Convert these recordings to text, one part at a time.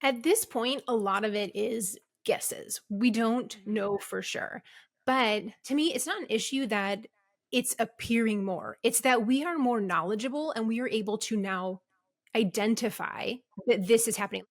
At this point, a lot of it is guesses. We don't know for sure. But to me, it's not an issue that it's appearing more. It's that we are more knowledgeable and we are able to now identify that this is happening.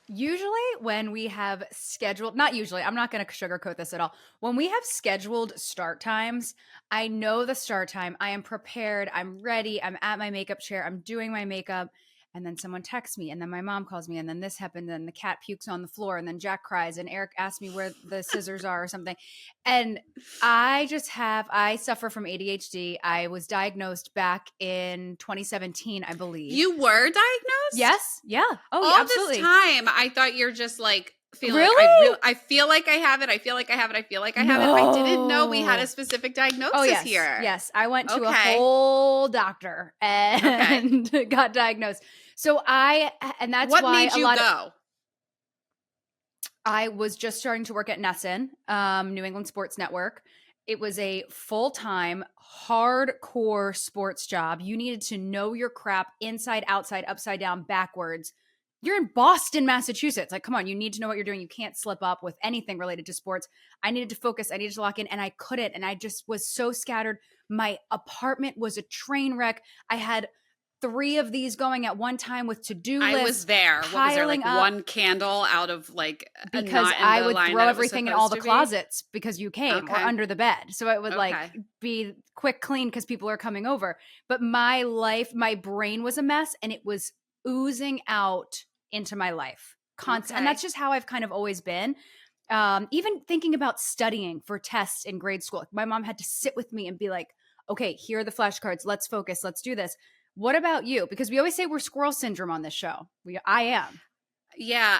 Usually when we have scheduled, not usually, I'm not going to sugarcoat this at all. When we have scheduled start times, I know the start time. I am prepared. I'm ready. I'm at my makeup chair. I'm doing my makeup. And then someone texts me, and then my mom calls me, and then this happened, and the cat pukes on the floor, and then Jack cries, and Eric asks me where the scissors are or something. And I suffer from ADHD. I was diagnosed back in 2017, I believe. You were diagnosed? Yes. Yeah. Oh, All yeah, absolutely. this time, I thought you're just like feeling Really? like I feel like I have it. I feel like I have it. I feel like I have it. I didn't know we had a specific diagnosis here. Yes. I went to a whole doctor and got diagnosed. So that's what why made you go? I was just starting to work at NESN, New England Sports Network. It was a full-time, hardcore sports job. You needed to know your crap inside, outside, upside down, backwards. You're in Boston, Massachusetts. Like, come on, you need to know what you're doing. You can't slip up with anything related to sports. I needed to focus. I needed to lock in, and I couldn't. And I just was so scattered. My apartment was a train wreck. I had 3 of these going at one time with to-do lists. I was there. What was there, like one candle out of like because I would throw everything in all the closets because you came or under the bed. So it would like be quick clean because people are coming over. But my brain was a mess, and it was oozing out into my life. And that's just how I've kind of always been. Even thinking about studying for tests in grade school, my mom had to sit with me and be like, okay, here are the flashcards. Let's focus. Let's do this. What about you? Because we always say we're squirrel syndrome on this show. I am. Yeah,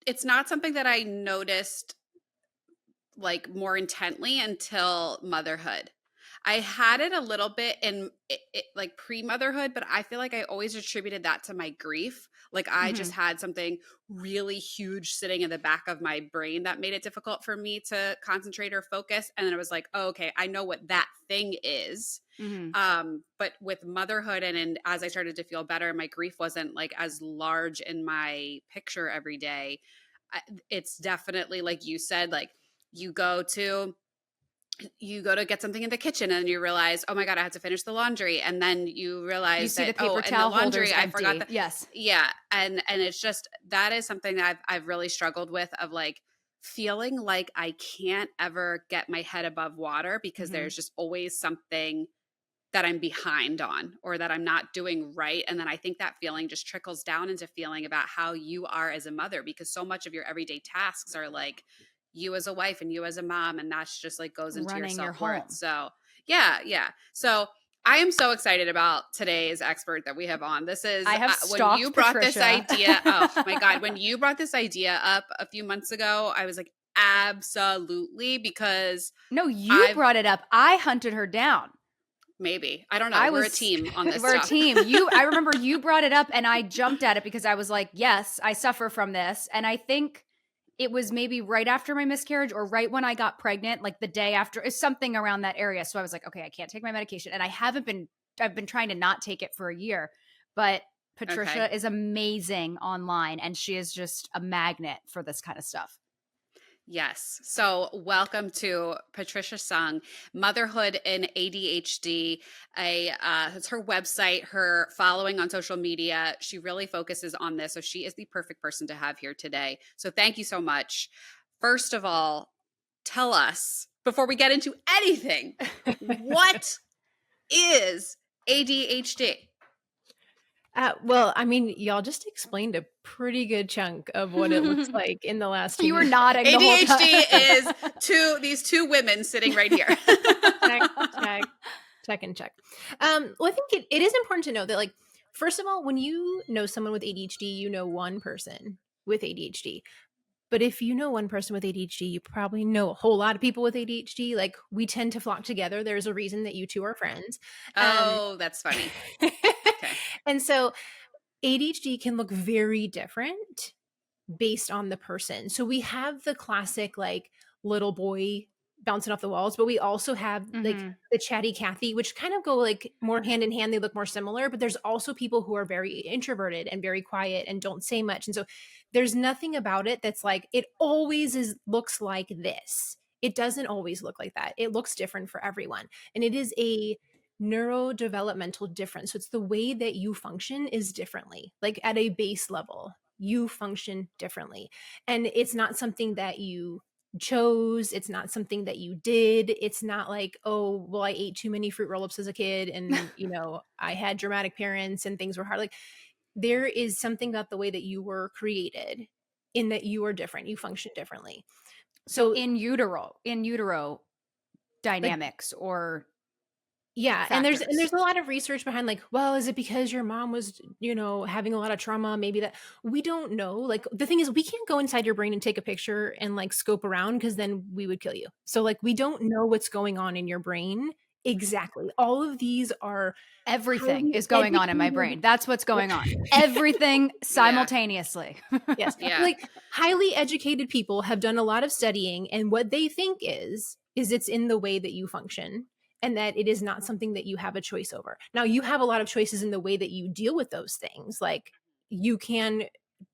it's not something that I noticed like more intently until motherhood. I had it a little bit in like pre-motherhood, but I feel like I always attributed that to my grief. Like I just had something really huge sitting in the back of my brain that made it difficult for me to concentrate or focus. And then I was like, oh, okay, I know what that thing is. But with motherhood and as I started to feel better, my grief wasn't like as large in my picture every day. It's definitely like you said, like you go to get something in the kitchen and you realize, oh my God, I have to finish the laundry. And then you realize you see the paper towel the laundry, I forgot that. Yes. Yeah. And it's just, that is something that I've really struggled with, of like feeling like I can't ever get my head above water because there's just always something that I'm behind on or that I'm not doing right. And then I think that feeling just trickles down into feeling about how you are as a mother, because so much of your everyday tasks are like you as a wife and you as a mom, and that's just like goes into your self-worth. So yeah. So I am so excited about today's expert that we have on. This is when you brought Patricia. this idea. Oh my God. When you brought this idea up a few months ago, I was like, absolutely. Because no, you brought it up. I hunted her down. Maybe. I don't know. We're a team on this We're stuff. a team. I remember you brought it up and I jumped at it because I was like, yes, I suffer from this. And I think it was maybe right after my miscarriage or right when I got pregnant, like the day after, is something around that area. So I was like, okay, I can't take my medication. And I've been trying to not take it for a year. But Patricia is amazing online, and she is just a magnet for this kind of stuff. Yes. So welcome to Patricia Sung, Motherhood and ADHD. It's her website, her following on social media. She really focuses on this. So she is the perfect person to have here today. So thank you so much. First of all, tell us, before we get into anything, what is ADHD? Well, I mean, y'all just explained a pretty good chunk of what it looks like in the last few You were minutes. nodding the whole time. ADHD is these two women sitting right here. check and check. Well, I think it is important to know that, like, first of all, when you know someone with ADHD, you know one person with ADHD. But if you know one person with ADHD, you probably know a whole lot of people with ADHD. Like, we tend to flock together. There's a reason that you two are friends. Oh, that's funny. Okay. And so ADHD can look very different based on the person. So we have the classic like little boy bouncing off the walls, but we also have like the chatty Cathy, which kind of go like more hand in hand. They look more similar, but there's also people who are very introverted and very quiet and don't say much. And so there's nothing about it that's like, it always looks like this. It doesn't always look like that. It looks different for everyone. And it is a neurodevelopmental difference. So it's the way that you function is differently, like at a base level, you function differently. And it's not something that you chose. It's not something that you did. It's not like, oh, well, I ate too many fruit roll-ups as a kid and, you know, I had dramatic parents and things were hard. Like there is something about the way that you were created in that you are different. You function differently. So in utero dynamics like, or yeah. Factors. And there's a lot of research behind like, well, is it because your mom was, you know, having a lot of trauma? Maybe that we don't know. Like the thing is we can't go inside your brain and take a picture and like scope around because then we would kill you. So like we don't know what's going on in your brain. Exactly. All of these are everything is going on in my brain. That's what's going on. Everything simultaneously. Yes. Yeah. Like highly educated people have done a lot of studying and what they think is it's in the way that you function. And that it is not something that you have a choice over. Now, you have a lot of choices in the way that you deal with those things. Like you can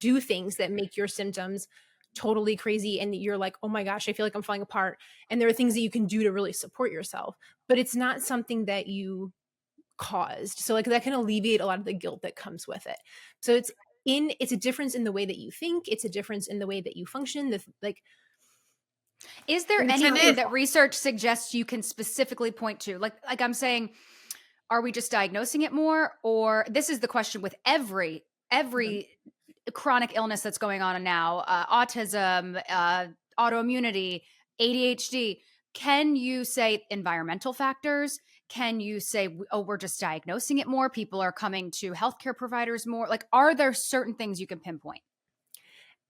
do things that make your symptoms totally crazy. And you're like, oh my gosh, I feel like I'm falling apart. And there are things that you can do to really support yourself. But it's not something that you caused. So like that can alleviate a lot of the guilt that comes with it. So it's a difference in the way that you think. It's a difference in the way that you function. Is there anything that research suggests you can specifically point to? Like I'm saying, are we just diagnosing it more? Or this is the question with every chronic illness that's going on now, autism, autoimmunity, ADHD. Can you say environmental factors? Can you say, oh, we're just diagnosing it more? People are coming to healthcare providers more? Like, are there certain things you can pinpoint?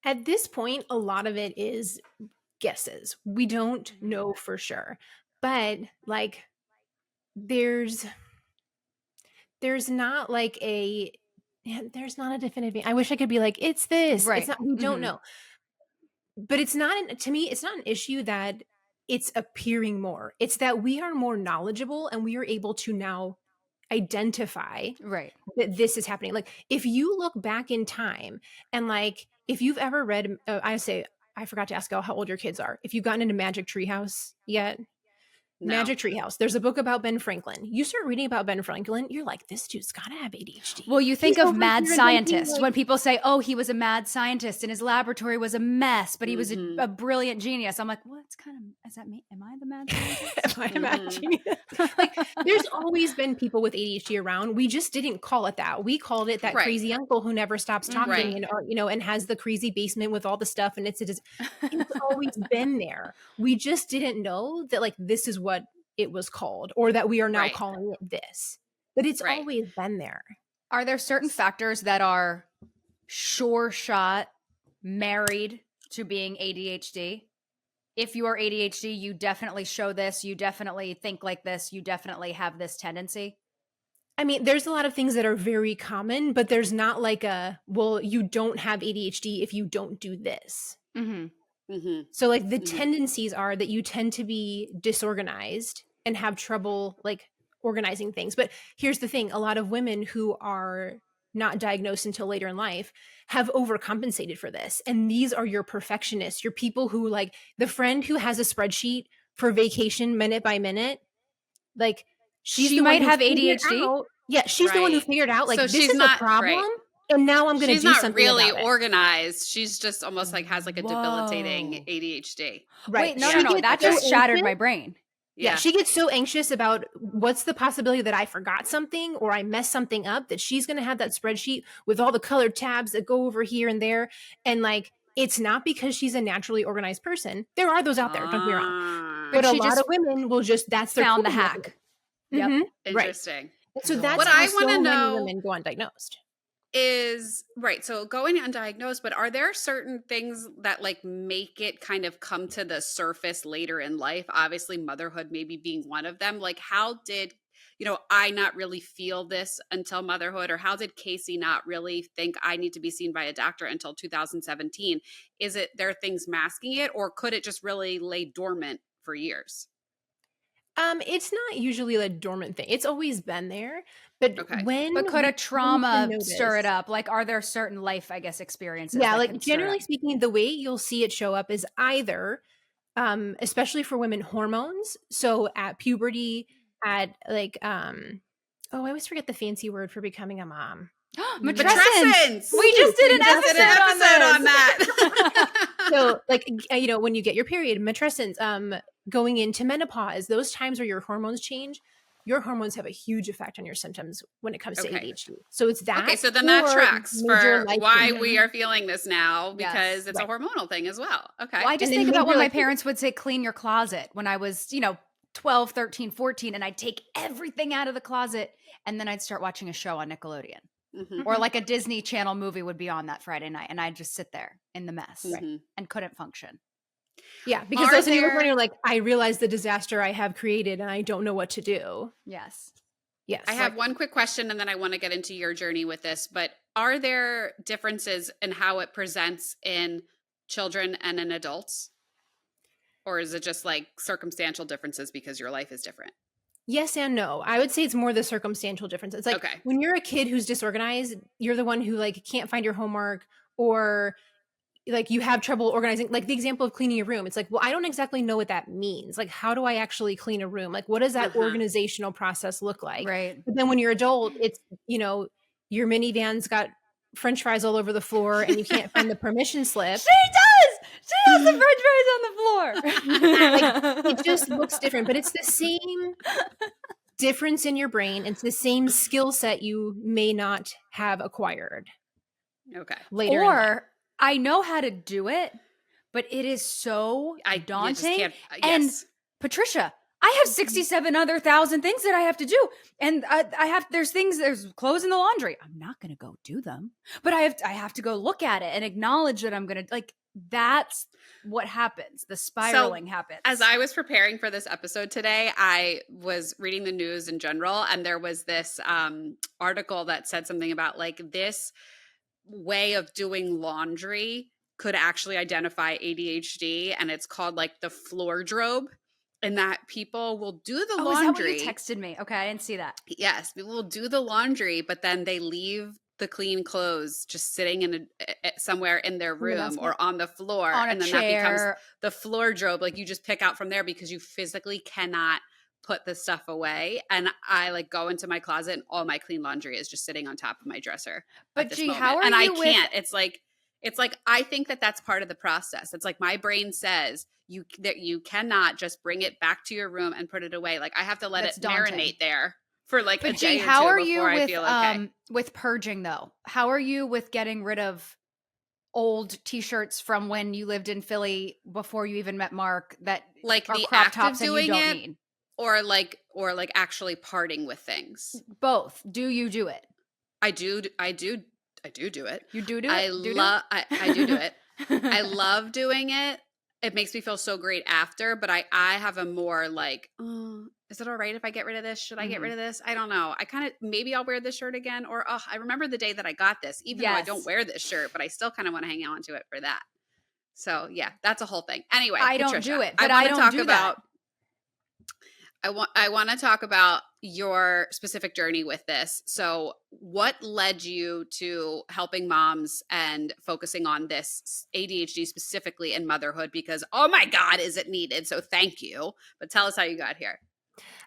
At this point, a lot of it is guesses. We don't know for sure, but like there's not like there's not a definitive. I wish I could be like, it's this. Right. It's not, we don't know. But it's not, to me, it's not an issue that it's appearing more. It's that we are more knowledgeable and we are able to now identify that this is happening. Like if you look back in time and like, if you've ever read, I forgot to ask how old your kids are. If you've gotten into Magic Treehouse yet? No. Magic Treehouse. There's a book about Ben Franklin. You start reading about Ben Franklin, you're like, this dude's got to have ADHD. Well, you think of mad scientist when people say, oh, he was a mad scientist and his laboratory was a mess, but he was a brilliant genius. I'm like, well, it's kind of, is that me? Am I the mad scientist? Am I a mad genius? Like, there's always been people with ADHD around. We just didn't call it that. We called it that crazy uncle who never stops talking and, you know, and has the crazy basement with all the stuff. And it's always been there. We just didn't know that like, this is what it was called or that we are now calling it this, but it's always been there. Are there certain factors that are sure shot married to being ADHD? If you are ADHD, you definitely show this, you definitely think like this, you definitely have this tendency. I mean, there's a lot of things that are very common, but there's not like well, you don't have ADHD if you don't do this. So like the tendencies are that you tend to be disorganized and have trouble like organizing things. But here's the thing. A lot of women who are not diagnosed until later in life have overcompensated for this. And these are your perfectionists, your people who like the friend who has a spreadsheet for vacation minute by minute. Like she might have ADHD. Yeah. She's the one who figured out like, so this is a problem. And now I'm going to do something about it. She's not really organized. She's just almost like has like a debilitating ADHD. Right. Wait, no. That just shattered my brain. Yeah. She gets so anxious about what's the possibility that I forgot something or I messed something up that she's going to have that spreadsheet with all the colored tabs that go over here and there. And like, it's not because she's a naturally organized person. There are those out there. Don't be wrong. But a lot of women will just, that's their found the hack. Yep. Interesting. Right. So that's what I want to know. Women go undiagnosed. Is so going undiagnosed, but are there certain things that like make it kind of come to the surface later in life? Obviously motherhood maybe being one of them. Like how did, I not really feel this until motherhood, or how did Kacie not really think I need to be seen by a doctor until 2017? Is it there are things masking it, or could it just really lay dormant for years? It's not usually a dormant thing. It's always been there. But But could a trauma stir it up? Like, are there certain life, I guess, experiences? Yeah, like generally speaking, the way you'll see it show up is either, especially for women, hormones. So at puberty, at like, I always forget the fancy word for becoming a mom. Matrescence. We just did an episode on that. So like, when you get your period, matrescence, going into menopause, those times where your hormones change, your hormones have a huge effect on your symptoms when it comes to ADHD. So it's that. Okay, so then that tracks for why we are feeling this now, because it's a hormonal thing as well. Okay. Well, I just think about when my parents would say, clean your closet when I was, 12, 13, 14, and I'd take everything out of the closet and then I'd start watching a show on Nickelodeon. Mm-hmm. Or like a Disney Channel movie would be on that Friday night and I'd just sit there in the mess and couldn't function. Yeah, because those of you are like, I realize the disaster I have created and I don't know what to do. Yes. I have one quick question and then I want to get into your journey with this, but are there differences in how it presents in children and in adults? Or is it just like circumstantial differences because your life is different? Yes and no. I would say it's more the circumstantial difference. It's like when you're a kid who's disorganized, you're the one who like can't find your homework, or like you have trouble organizing, like the example of cleaning a room. It's like, well, I don't exactly know what that means. Like, how do I actually clean a room? Like, what does that organizational process look like? Right. But then when you're adult, it's, your minivan's got French fries all over the floor and you can't find the permission slip. She has the French fries on the floor. Like, it just looks different, but it's the same difference in your brain. It's the same skill set you may not have acquired. Okay. Later. Or I know how to do it, but it is so daunting. And Patricia, I have 67 other thousand things that I have to do. And there's clothes in the laundry. I'm not going to go do them, but I have to go look at it and acknowledge that I'm going to that's what happens. The spiraling happens. As I was preparing for this episode today, I was reading the news in general, and there was this article that said something about like this way of doing laundry could actually identify ADHD, and it's called like the floor drobe, and that people will do the laundry. Is that what you texted me? Okay, I didn't see that. Yes, people will do the laundry, but then they leave the clean clothes just sitting in somewhere in their room or on the floor, and then that becomes the floor drobe. Like you just pick out from there because you physically cannot put the stuff away. And I like go into my closet and all my clean laundry is just sitting on top of my dresser. But gee, how are and you? I can't. It's like I think that's part of the process. It's like my brain says that you cannot just bring it back to your room and put it away. Like I have to let it marinate there for like a day or two before I feel okay. With purging though? How are you with getting rid of old t-shirts from when you lived in Philly before you even met Mark that like are the crop act tops of doing and you don't it, need? or like actually parting with things? Both. Do you do it? I do do it. You do it? I do do it. I love doing it. It makes me feel so great after, but I have a more like, is it all right if I get rid of this? Should I get rid of this? I don't know. I kind of, maybe I'll wear this shirt again, or I remember the day that I got this, even though I don't wear this shirt, but I still kind of want to hang on to it for that. So yeah, that's a whole thing. Anyway, I Patricia, don't do it, but I don't do that. I want to talk about your specific journey with this. So what led you to helping moms and focusing on this ADHD specifically in motherhood? Because, oh my God, is it needed? So thank you. But tell us how you got here.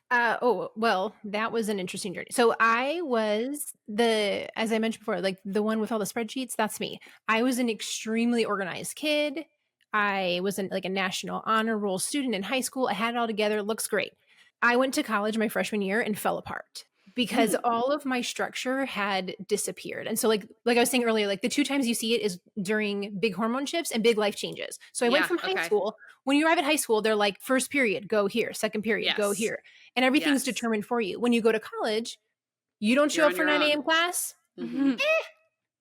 Well, that was an interesting journey. So I was as I mentioned before, like the one with all the spreadsheets, that's me. I was an extremely organized kid. I was a national honor roll student in high school. I had it all together. It looks great. I went to college my freshman year and fell apart because all of my structure had disappeared. And so like I was saying earlier, like the two times you see it is during big hormone shifts and big life changes. So I went from high school. When you arrive at high school, they're like, first period, go here. Second period, go here. And everything's determined for you. When you go to college, you don't show up for 9 a.m. class. Mm-hmm.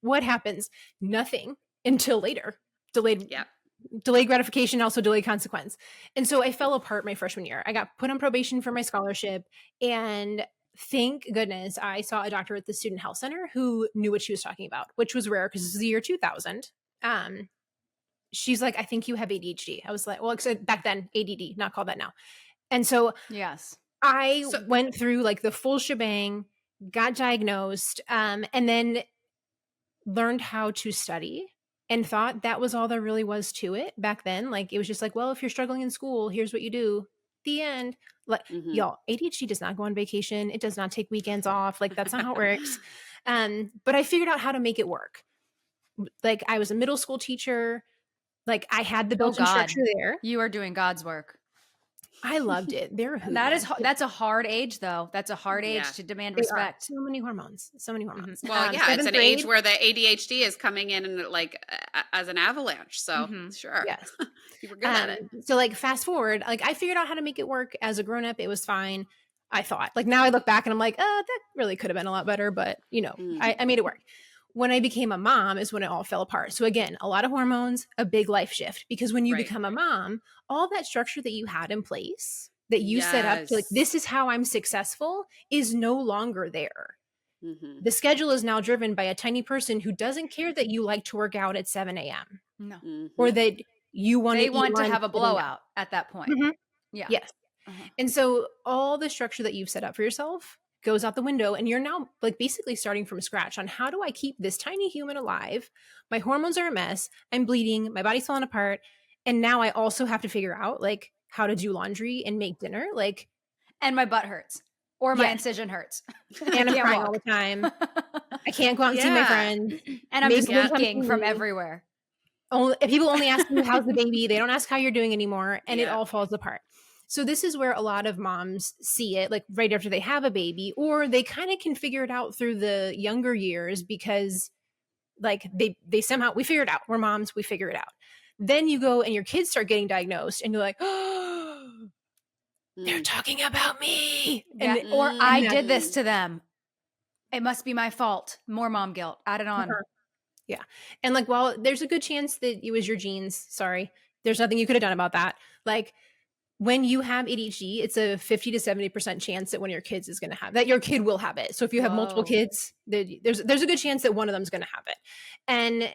What happens? Nothing until later. Delayed gratification, also delayed consequence. And so I fell apart my freshman year. I got put on probation for my scholarship. And thank goodness I saw a doctor at the student health center who knew what she was talking about, which was rare because this is the year 2000. she's like, I think you have ADHD. I was like, well, back then, ADD, not called that now. And so yes, I went through like the full shebang, got diagnosed, and then learned how to study and thought that was all there really was to it back then. Like, it was just like, well, if you're struggling in school, here's what you do. The end. Like, y'all, ADHD does not go on vacation. It does not take weekends off. Like, that's not how it works. But I figured out how to make it work. Like, I was a middle school teacher. Like, I had the built-in structure there. You are doing God's work. I loved it. That's a hard age, though. That's a hard age to demand respect. So many hormones. Well, it's an age where the ADHD is coming in and like as an avalanche. So sure, yes, you were good at it. So like fast forward, like I figured out how to make it work as a grown up. It was fine. I thought. Like now I look back and I'm like, that really could have been a lot better, but I made it work. When I became a mom is when it all fell apart. So again, a lot of hormones, a big life shift, because when you become a mom, all that structure that you had in place that you set up to like, this is how I'm successful is no longer there. The schedule is now driven by a tiny person who doesn't care that you like to work out at 7 a.m. No. Or that you want to have a blowout at that point. Yeah. Yes. And so all the structure that you've set up for yourself goes out the window, and you're now like basically starting from scratch on how do I keep this tiny human alive? My hormones are a mess. I'm bleeding. My body's falling apart. And now I also have to figure out like how to do laundry and make dinner. Like, and my butt hurts or my incision hurts. And I'm crying all the time. I can't go out and see my friends. And I'm just leaking from everywhere. People only ask you how's the baby. They don't ask how you're doing anymore. And it all falls apart. So this is where a lot of moms see it like right after they have a baby, or they kind of can figure it out through the younger years because like they somehow, we figure it out. We're moms. We figure it out. Then you go and your kids start getting diagnosed and you're like, oh, they're talking about me. Yeah. Or I did this to them. It must be my fault. More mom guilt. Add it on. Yeah. And like, well, there's a good chance that it was your genes. Sorry. There's nothing you could have done about that. Like, when you have ADHD, it's a 50 to 70% chance that one of your kids is going to have that. Your kid will have it. So if you have multiple kids, there's a good chance that one of them is going to have it. And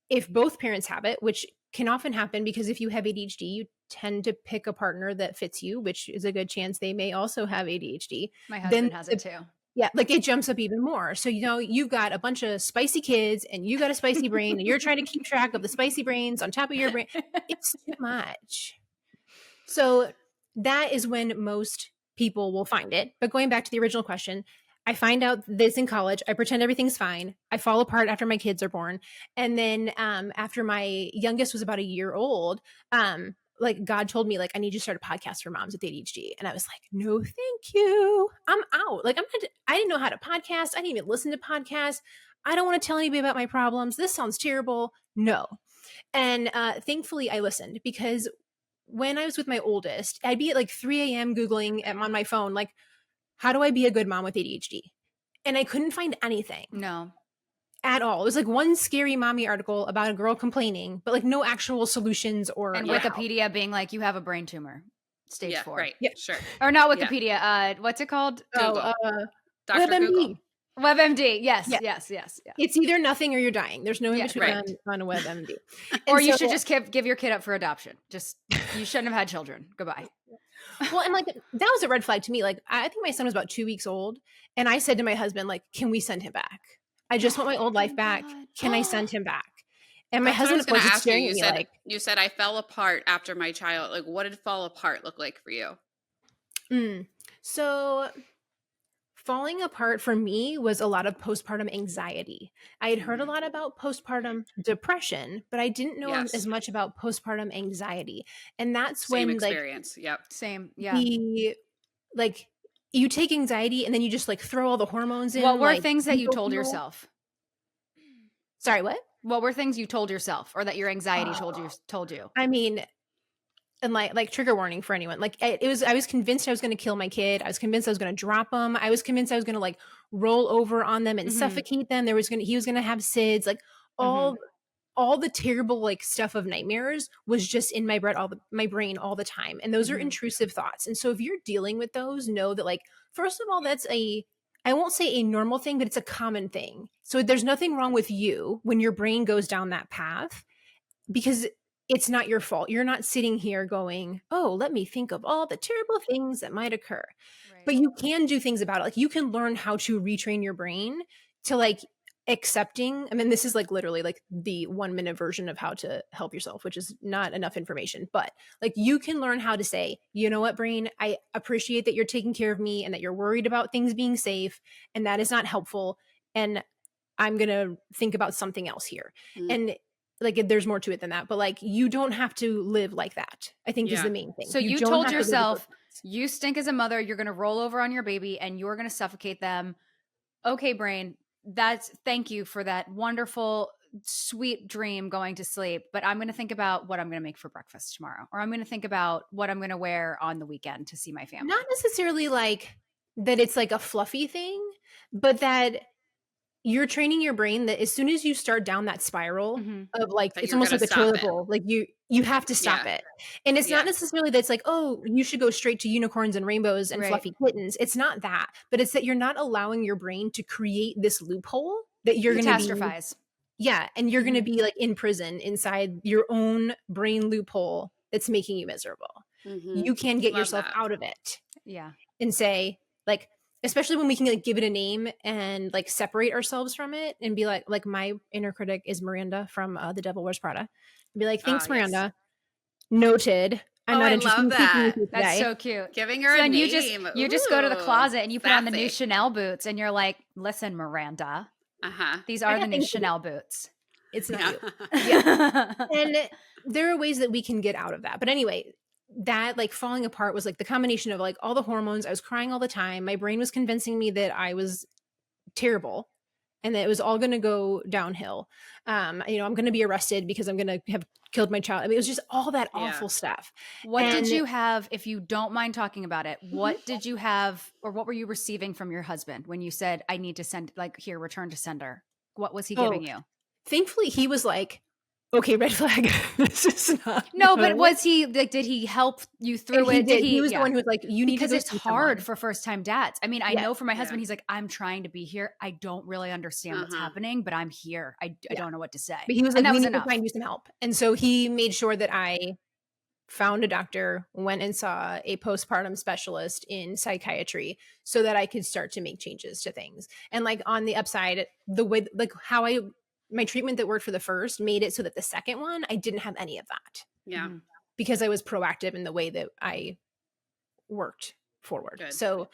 if both parents have it, which can often happen because if you have ADHD, you tend to pick a partner that fits you, which is a good chance they may also have ADHD. My husband has it too. Yeah, like it jumps up even more. So, you've got a bunch of spicy kids and you got a spicy brain and you're trying to keep track of the spicy brains on top of your brain. It's too much. So that is when most people will find it. But going back to the original question, I find out this in college. I pretend everything's fine. I fall apart after my kids are born. And then after my youngest was about a year old, like God told me, like, I need you to start a podcast for moms with ADHD. And I was like, no, thank you. I'm out. Like, I didn't know how to podcast. I didn't even listen to podcasts. I don't want to tell anybody about my problems. This sounds terrible. No. And thankfully I listened because when I was with my oldest, I'd be at like 3 a.m. Googling on my phone, like, how do I be a good mom with ADHD? And I couldn't find anything. No. At all. It was like one scary mommy article about a girl complaining, but like no actual solutions or. And Wikipedia being like, you have a brain tumor. Stage 4. Right. Yeah, sure. Or not Wikipedia. Yeah. What's it called? Google. Dr. Google. WebMD. Yes. It's either nothing or you're dying. There's no in between on a WebMD. Or you should just give your kid up for adoption. You shouldn't have had children. Goodbye. Well, and like that was a red flag to me. Like I think my son was about 2 weeks old, and I said to my husband, like, "Can we send him back? I just want my old life back. Can I send him back?" And my husband was just staring at me like, "You said I fell apart after my child. Like, what did fall apart look like for you?" So falling apart for me was a lot of postpartum anxiety. I had heard a lot about postpartum depression, but I didn't know as much about postpartum anxiety. And that's Same experience. Yep. Same. Yeah. Like you take anxiety and then you just like throw all the hormones in. What were things that you told yourself? Sorry, what? What were things you told yourself or that your anxiety told you? I mean, and like trigger warning for anyone. Like I was convinced I was going to kill my kid. I was convinced I was going to drop him. I was convinced I was going to like roll over on them and suffocate them. He was going to have SIDS. Like all the terrible like stuff of nightmares was just in my brain all the time. And those are intrusive thoughts. And so if you're dealing with those, know that like, first of all, that's I won't say a normal thing, but it's a common thing. So there's nothing wrong with you when your brain goes down that path, because it's not your fault. You're not sitting here going, oh, let me think of all the terrible things that might occur. Right. But you can do things about it. Like you can learn how to retrain your brain to like accepting. I mean, this is like literally like the 1-minute version of how to help yourself, which is not enough information, but like you can learn how to say, you know what, brain, I appreciate that you're taking care of me and that you're worried about things being safe. And that is not helpful. And I'm going to think about something else here. And like, there's more to it than that, but like, you don't have to live like that, I think is the main thing. So you told yourself you stink as a mother, you're going to roll over on your baby and you're going to suffocate them. Okay, brain, thank you for that wonderful, sweet dream going to sleep. But I'm going to think about what I'm going to make for breakfast tomorrow, or I'm going to think about what I'm going to wear on the weekend to see my family. Not necessarily like that it's like a fluffy thing, but that you're training your brain that as soon as you start down that spiral of like, it's almost like a toilet bowl, like you have to stop it. And it's not necessarily that it's like, oh, you should go straight to unicorns and rainbows and fluffy kittens. It's not that, but it's that you're not allowing your brain to create this loophole that you're going to catastrophize. And you're going to be like in prison inside your own brain loophole that's making you miserable. You can get yourself out of it. Yeah. And say like, especially when we can like give it a name and like separate ourselves from it and be like my inner critic is Miranda from The Devil Wears Prada. And be like, thanks, Miranda. Noted. I'm not interested in speaking with you today. That's so cute. Giving her a name. You just go to the closet and you put on the new Chanel boots and you're like, listen, Miranda. These are the new Chanel boots. It's not you. And there are ways that we can get out of that. But anyway, that like falling apart was like the combination of like all the hormones. I was crying all the time. My brain was convincing me that I was terrible and that it was all going to go downhill. I'm going to be arrested because I'm going to have killed my child. I mean, it was just all that awful stuff. What did you have, if you don't mind talking about it, what did you have, or what were you receiving from your husband when you said, I need to send, like, here, return to sender? What was he giving you? Thankfully, he was like, okay, red flag. This is not no, but was he like? Did he help you through it? He was the one who was like, "You need to." Because it's hard for first-time dads. I mean, I know for my husband, he's like, "I'm trying to be here. I don't really understand what's happening, but I'm here. I don't know what to say." But he was like, "We need to find you some help," and so he made sure that I found a doctor, went and saw a postpartum specialist in psychiatry, so that I could start to make changes to things. And like on the upside, the way like how my treatment that worked for the first made it so that the second one, I didn't have any of that. Yeah. Because I was proactive in the way that I worked forward. Good. So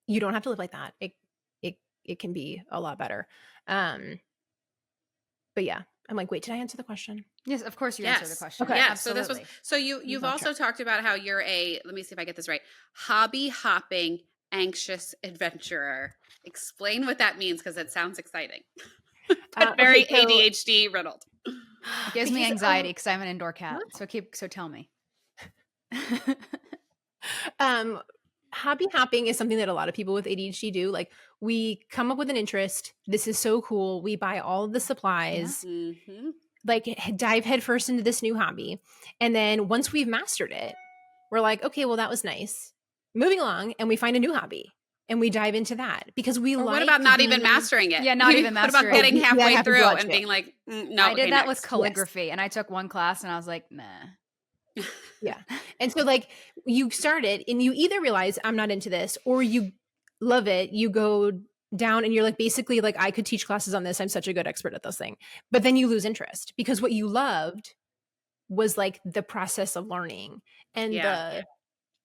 you don't have to live like that. It can be a lot better. But yeah, I'm like, wait, did I answer the question? Yes, of course you answered the question. Okay. Yeah. Absolutely. So you've also talked about how you're let me see if I get this right, hobby hopping, anxious adventurer. Explain what that means, because it sounds exciting. But very ADHD riddled. It gives me anxiety because I'm an indoor cat. So tell me. Hobby hopping is something that a lot of people with ADHD do. Like we come up with an interest. This is so cool. We buy all of the supplies, like dive headfirst into this new hobby. And then once we've mastered it, we're like, okay, well, that was nice. Moving along, and we find a new hobby. And we dive into that because we like. What about not even mastering it? Yeah, not even mastering it. What about getting halfway through and being like, no. I did that with calligraphy, and I took one class, and I was like, nah. Yeah. And so like you start it, and you either realize I'm not into this, or you love it. You go down, and you're like, basically, like I could teach classes on this. I'm such a good expert at this thing. But then you lose interest because what you loved was like the process of learning and the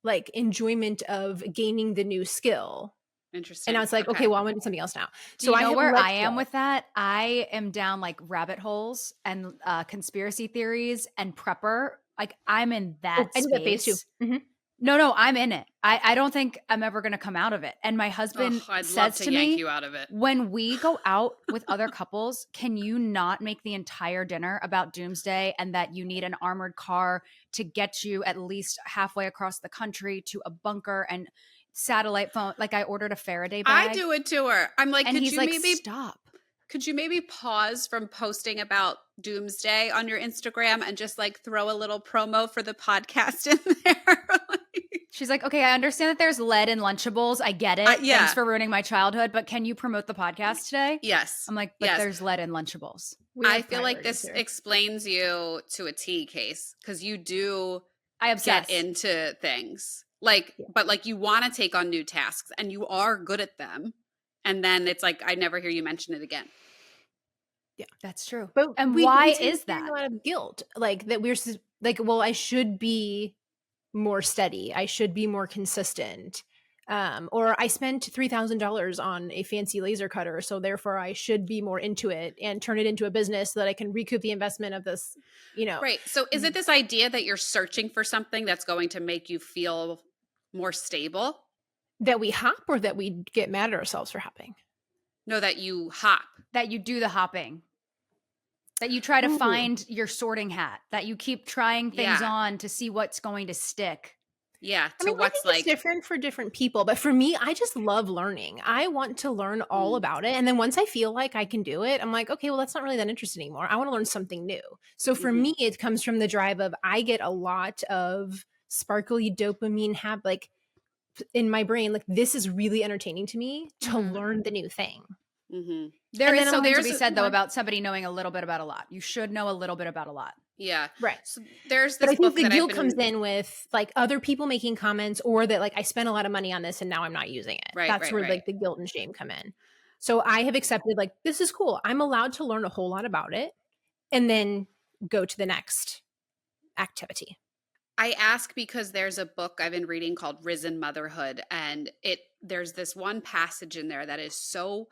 like enjoyment of gaining the new skill. Interesting. And I was like, okay, well, I want to do something else now. So you know where I am with that? I am down like rabbit holes and conspiracy theories and prepper. Like I'm in that space. I do that phase too. No, I'm in it. I don't think I'm ever going to come out of it. And my husband says to me, you out of it. When we go out with other couples, can you not make the entire dinner about doomsday and that you need an armored car to get you at least halfway across the country to a bunker and satellite phone? Like I ordered a Faraday bag. I do it to her. I'm like, and could he's you like, maybe stop? Could you maybe pause from posting about doomsday on your Instagram and just like throw a little promo for the podcast in there? She's like, okay, I understand that there's lead in Lunchables. I get it. Yeah. Thanks for ruining my childhood. But can you promote the podcast today? Yes. I'm like, but there's lead in Lunchables. I feel like this explains you to a T, Case, because you do get into things. Like, but like you want to take on new tasks and you are good at them. And then it's like, I never hear you mention it again. Yeah, that's true. But and why is that? A lot of guilt, like that we're like, well, I should be more steady. I should be more consistent. Or I spent $3,000 on a fancy laser cutter, so therefore I should be more into it and turn it into a business so that I can recoup the investment of this, Right. So is it this idea that you're searching for something that's going to make you feel more stable? That we hop, or that we get mad at ourselves for hopping? No, that you hop. That you do the hopping. That you try to find your sorting hat. That you keep trying things on to see what's going to stick. Yeah. I mean, what's like, it's different for different people. But for me, I just love learning. I want to learn all about it. And then once I feel like I can do it, I'm like, okay, well, that's not really that interesting anymore. I want to learn something new. So for me, it comes from the drive of, I get a lot of sparkly dopamine like in my brain, like this is really entertaining to me to learn the new thing. There is something to be said though about somebody knowing a little bit about a lot. You should know a little bit about a lot. Yeah. Right. So there's this but I think the guilt comes in with like other people making comments, or that like I spent a lot of money on this and now I'm not using it. Right. That's where like the guilt and shame come in. So I have accepted like, this is cool. I'm allowed to learn a whole lot about it and then go to the next activity. I ask because there's a book I've been reading called Risen Motherhood, and there's this one passage in there that is so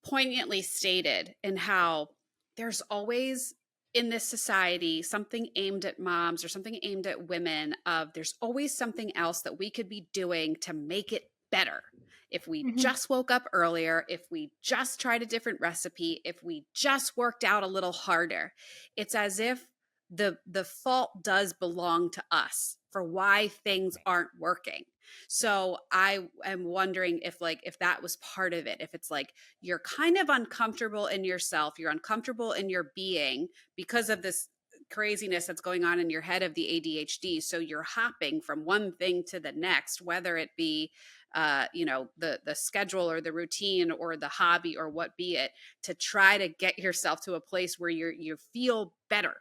poignantly stated in how there's always in this society something aimed at moms or something aimed at women of there's always something else that we could be doing to make it better. If we just woke up earlier, if we just tried a different recipe, if we just worked out a little harder, it's as if the fault does belong to us for why things aren't working. So I am wondering if that was part of it, if it's like you're kind of uncomfortable in yourself, you're uncomfortable in your being because of this craziness that's going on in your head of the ADHD. So you're hopping from one thing to the next, whether it be the schedule or the routine or the hobby or what be it, to try to get yourself to a place where you feel better.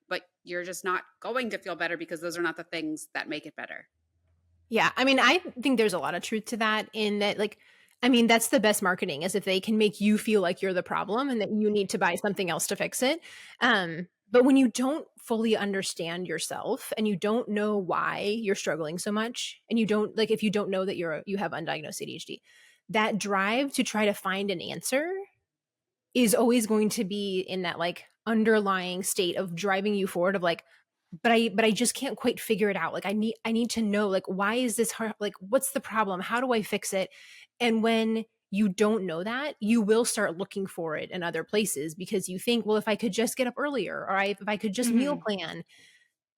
But you're just not going to feel better because those are not the things that make it better. Yeah. I mean, I think there's a lot of truth to that, in that, like, I mean, that's the best marketing, is if they can make you feel like you're the problem and that you need to buy something else to fix it. But when you don't fully understand yourself and you don't know why you're struggling so much, and you don't, like, if you don't know that you have undiagnosed ADHD, that drive to try to find an answer is always going to be in that like underlying state of driving you forward of like, but I just can't quite figure it out. Like I need to know, like, why is this hard? Like, what's the problem? How do I fix it? And when you don't know that, you will start looking for it in other places, because you think, well, if I could just get up earlier, or if I could just meal plan,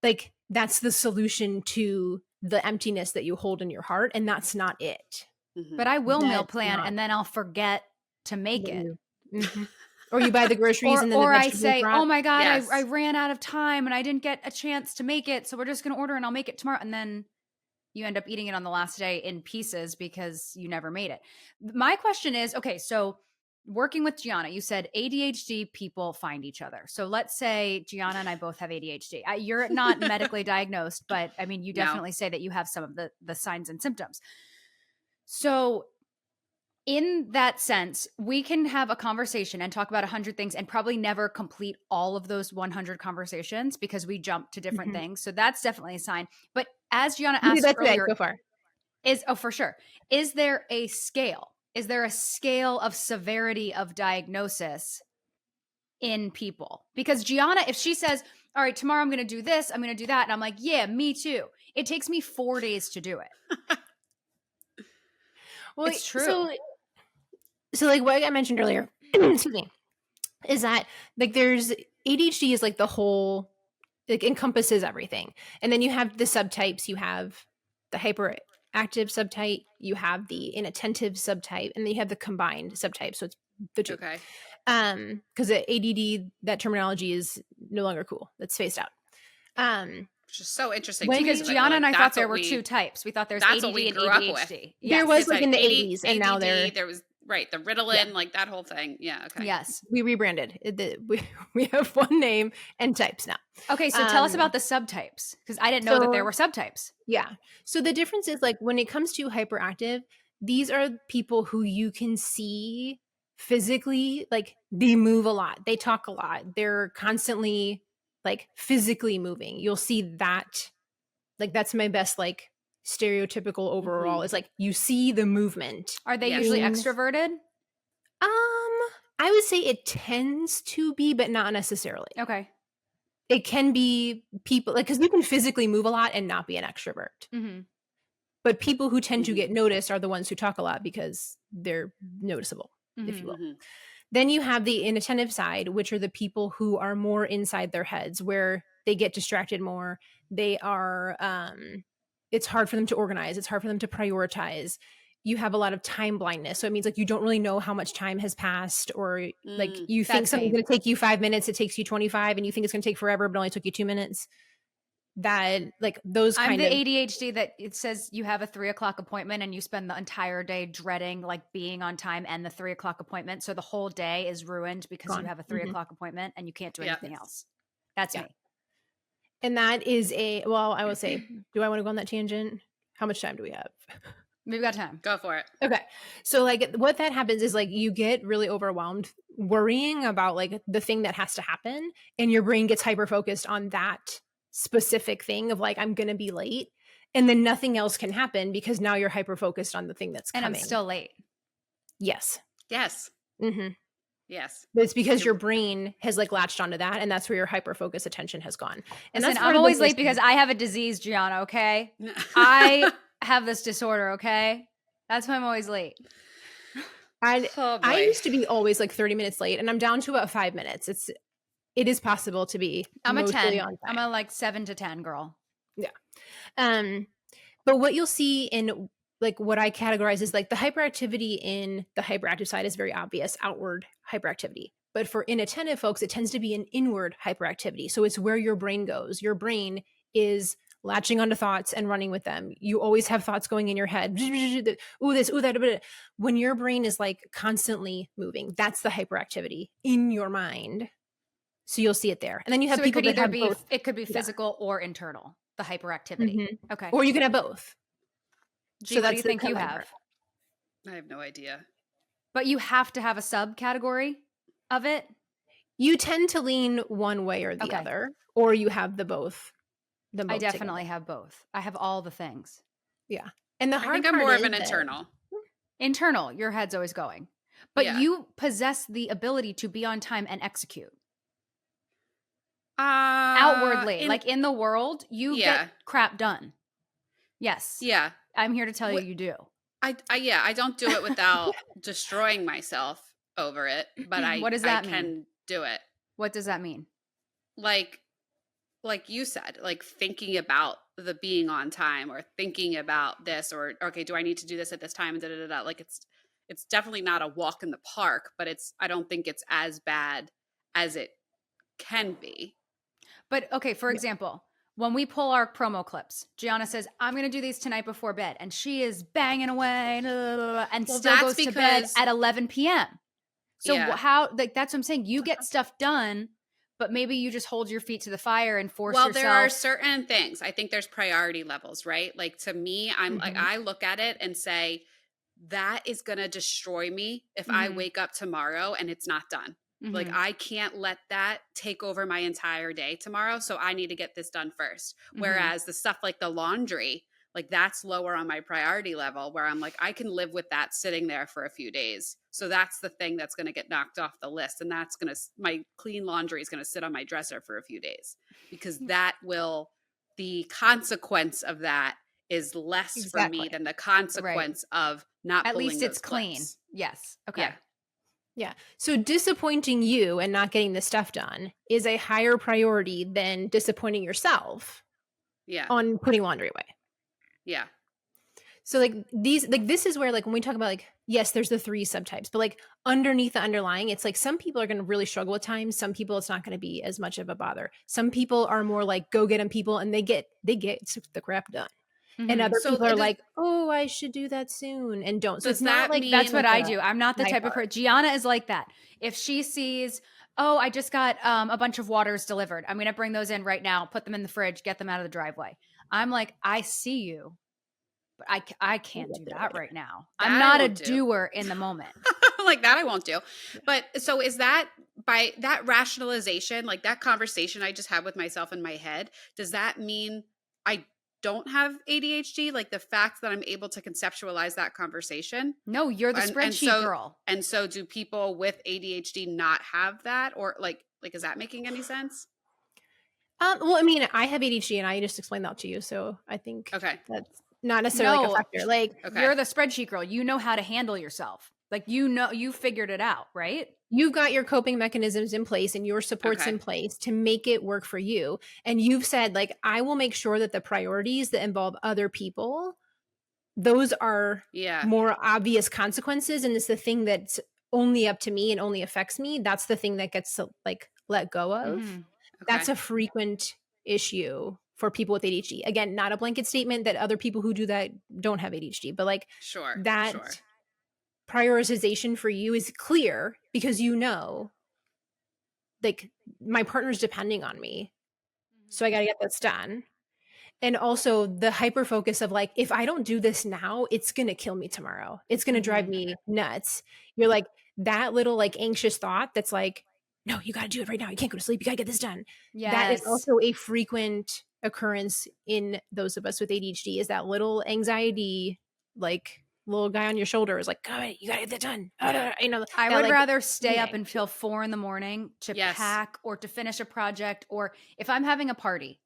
like that's the solution to the emptiness that you hold in your heart. And that's not it. But I will meal plan and then I'll forget to make it. Or you buy the groceries and then or the I say, drop. oh my God, yes. I ran out of time and I didn't get a chance to make it. So we're just going to order and I'll make it tomorrow. And then you end up eating it on the last day in pieces because you never made it. My question is, okay, so working with Giana, you said ADHD people find each other. So let's say Giana and I both have ADHD. You're not medically diagnosed, but I mean, you definitely say that you have some of the signs and symptoms. So in that sense, we can have a conversation and talk about 100 things and probably never complete all of those 100 conversations because we jump to different things. So that's definitely a sign. But as Giana asked earlier, so far. For sure. Is there a scale? Is there a scale of severity of diagnosis in people? Because Giana, if she says, all right, tomorrow I'm going to do this, I'm going to do that. And I'm like, yeah, me too. It takes me 4 days to do it. Well, it's true. So like what I mentioned earlier, excuse me, is that like there's ADHD is like the whole, like encompasses everything. And then you have the subtypes, you have the hyperactive subtype, you have the inattentive subtype, and then you have the combined subtype. So it's the two. Okay. Because the ADD, that terminology is no longer cool. That's phased out. which is so interesting. Because Gianna and I thought there were two types. We thought there's ADD and ADHD. Yes. There was like in the 80s, and now there was the Ritalin, like that whole thing. Yeah. Okay. Yes. We rebranded. We have one name and types now. Okay, so tell us about the subtypes, because I didn't know that there were subtypes. Yeah. So the difference is, like, when it comes to hyperactive, these are people who you can see physically, like, they move a lot, they talk a lot, they're constantly like physically moving. You'll see that, like, that's my best like stereotypical overall is like you see the movement. Are they usually extroverted? I would say it tends to be, but not necessarily. Okay. It can be people, like, because you can physically move a lot and not be an extrovert. But people who tend to get noticed are the ones who talk a lot because they're noticeable, if you will. Then you have the inattentive side, which are the people who are more inside their heads, where they get distracted more. They are, it's hard for them to organize. It's hard for them to prioritize. You have a lot of time blindness. So it means like you don't really know how much time has passed, or like you think something's going to take you 5 minutes, it takes you 25, and you think it's going to take forever, but it only took you 2 minutes. That, like, those kind of... I'm the ADHD that it says you have a 3:00 appointment and you spend the entire day dreading like being on time and the 3:00 appointment. So the whole day is ruined because you have a 3:00 appointment and you can't do anything else. That's me. And that is well, I will say, do I want to go on that tangent? How much time do we have? We've got time. Go for it. Okay. So like what that happens is like you get really overwhelmed worrying about like the thing that has to happen, and your brain gets hyper focused on that specific thing of like, I'm going to be late, and then nothing else can happen because now you're hyper focused on the thing that's coming. And I'm still late. Yes. Yes. Yes. But it's because your brain has like latched onto that, and that's where your hyper focused attention has gone. And listen, I'm always late because I have a disease, Gianna, okay? I have this disorder, okay? That's why I'm always late. I used to be always like 30 minutes late, and I'm down to about 5 minutes. It is possible to be. I'm a 10. I'm a like 7 to 10 girl. Yeah. But what you'll see in like what I categorize as like the hyperactivity in the hyperactive side is very obvious, outward hyperactivity. But for inattentive folks, it tends to be an inward hyperactivity. So it's where your brain goes. Your brain is latching onto thoughts and running with them. You always have thoughts going in your head. Ooh, this, ooh, that. When your brain is like constantly moving, that's the hyperactivity in your mind. So you'll see it there. And then you have people that have both. It could be physical or internal, the hyperactivity. Okay. Or you can have both. So what do you think you have? I have no idea. But you have to have a subcategory of it? You tend to lean one way or the other, or you have the both. I definitely have both. I have all the things. Yeah. And the hard I think I'm more of an internal. Internal, your head's always going. But you possess the ability to be on time and execute. Outwardly, like in the world, you get crap done. Yes. Yeah. I'm here to tell you do. I don't do it without destroying myself over it, but what does that mean? Can do it. What does that mean? Like you said, like thinking about the being on time, or thinking about this, or okay, do I need to do this at this time? Like it's definitely not a walk in the park, but I don't think it's as bad as it can be. But okay, for example, when we pull our promo clips, Gianna says, I'm going to do these tonight before bed. And she is banging away and still goes to bed at 11 p.m. So how, like, that's what I'm saying. You get stuff done, but maybe you just hold your feet to the fire and force yourself. Well, there are certain things. I think there's priority levels, right? Like to me, I'm like, I look at it and say, that is going to destroy me if I wake up tomorrow and it's not done. Like I can't let that take over my entire day tomorrow. So I need to get this done first. Whereas the stuff like the laundry, like that's lower on my priority level, where I'm like, I can live with that sitting there for a few days. So that's the thing that's going to get knocked off the list. And that's my clean laundry is going to sit on my dresser for a few days, because the consequence of that is less for me than the consequence of not at pulling least it's those clean. clips. Yes. Okay. Yeah. Yeah. So disappointing you and not getting the stuff done is a higher priority than disappointing yourself on putting laundry away. Yeah. So like these, like this is where like when we talk about like, yes, there's the 3 subtypes, but like underneath the underlying, it's like some people are going to really struggle at times. Some people, it's not going to be as much of a bother. Some people are more like go get 'em people and they get the crap done. And other So people are like, oh, I should do that soon and don't. So it's not like that's what I do. I'm not the my type of part. person. Gianna is like that. If she sees, oh, I just got a bunch of waters delivered, I'm going to bring those in right now, put them in the fridge, get them out of the driveway. I'm like, I see you, but I can't do that right now. I'm not a doer in the moment. Like that I won't do. But so is that by that rationalization, like that conversation I just had with myself in my head, does that mean I don't have ADHD? Like the fact that I'm able to conceptualize that conversation? No, you're the spreadsheet girl. And so do people with ADHD not have that? Or like is that making any sense? Well, I mean, I have ADHD and I just explained that to you. So I think that's not necessarily like a factor. Like you're the spreadsheet girl. You know how to handle yourself. Like, you figured it out, right? You've got your coping mechanisms in place and your supports in place to make it work for you. And you've said like, I will make sure that the priorities that involve other people, those are more obvious consequences. And it's the thing that's only up to me and only affects me. That's the thing that gets like let go of. That's a frequent issue for people with ADHD. Again, not a blanket statement that other people who do that don't have ADHD, but like prioritization for you is clear because you know, like my partner's depending on me. So I got to get this done. And also the hyper focus of like, if I don't do this now, it's going to kill me tomorrow. It's going to drive me nuts. You're like that little like anxious thought that's like, no, you got to do it right now. You can't go to sleep. You got to get this done. That is also a frequent occurrence in those of us with ADHD is that little anxiety, like little guy on your shoulder is like, God, you got to get that done. You know, I would rather stay up until 4 a.m. to pack or to finish a project. Or if I'm having a party,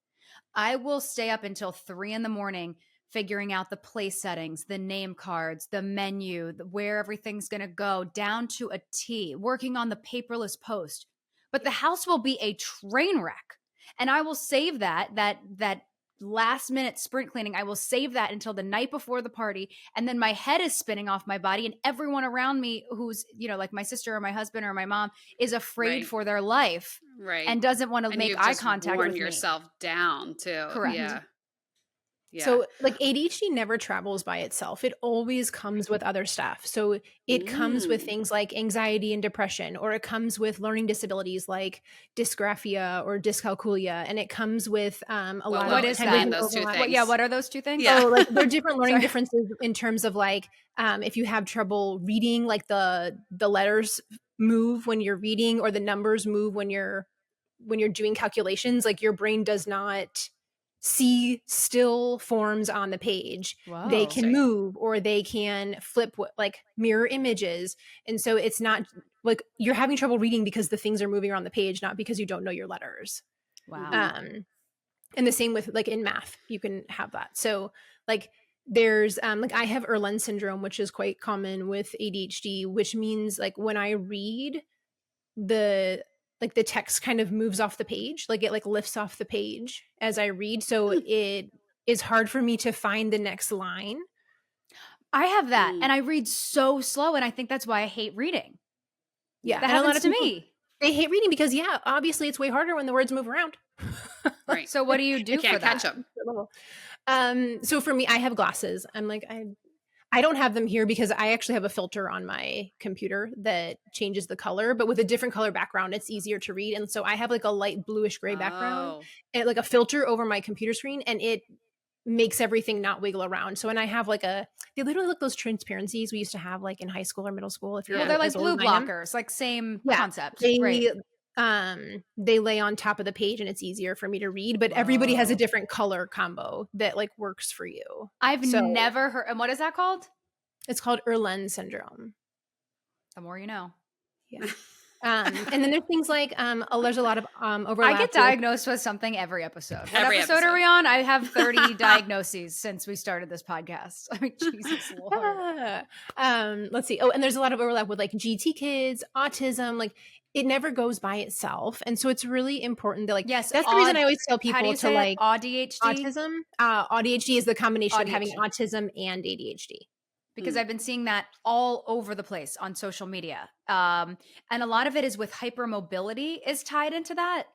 I will stay up until 3 a.m. figuring out the place settings, the name cards, the menu, where everything's going to go down to a T, working on the paperless post. But the house will be a train wreck. And I will save that last minute sprint cleaning. I will save that until the night before the party. And then my head is spinning off my body and everyone around me who's, you know, like my sister or my husband or my mom is afraid for their life. And doesn't want to make eye contact with me. Yourself down too. Correct. Yeah. So like ADHD never travels by itself. It always comes with other stuff. So it comes with things like anxiety and depression, or it comes with learning disabilities like dysgraphia or dyscalculia. And it comes with a lot of— What is that? Those two things. What are those two things? So like there are different learning differences in terms of like if you have trouble reading, like the letters move when you're reading or the numbers move when you're doing calculations, like your brain does not see still forms on the page. Whoa. They can move or they can flip like mirror images. And so it's not like you're having trouble reading because the things are moving around the page, not because you don't know your letters. Wow. And the same with like in math, you can have that. So like there's like I have Erlen syndrome, which is quite common with ADHD, which means like when I read the text kind of moves off the page, like it like lifts off the page as I read. So it is hard for me to find the next line. I have that and I read so slow and I think that's why I hate reading. Yeah. That happens to me. They hate reading because obviously it's way harder when the words move around. Right. So what do you do for that? Catch them. So for me, I have glasses. I'm like, I don't have them here because I actually have a filter on my computer that changes the color, but with a different color background, it's easier to read. And so I have like a light bluish gray background and like a filter over my computer screen, and it makes everything not wiggle around. So when I have like they literally look those transparencies we used to have like in high school or middle school. If you're they're like blue blockers, like same concept. They lay on top of the page and it's easier for me to read, but everybody has a different color combo that like works for you. I've never heard. And what is that called? It's called Erlen syndrome. The more you know. Yeah. And then there's things like there's a lot of overlap. I get diagnosed with something every episode. What Every episode are we on? I have 30 diagnoses since we started this podcast. I mean, Jesus Lord. Let's see. Oh, and there's a lot of overlap with like GT kids, autism, like it never goes by itself. And so it's really important that like, yes, that's the reason I always tell people to like ADHD. Autism. ADHD is the combination of having autism and ADHD. Because I've been seeing that all over the place on social media. And a lot of it is with hypermobility is tied into that.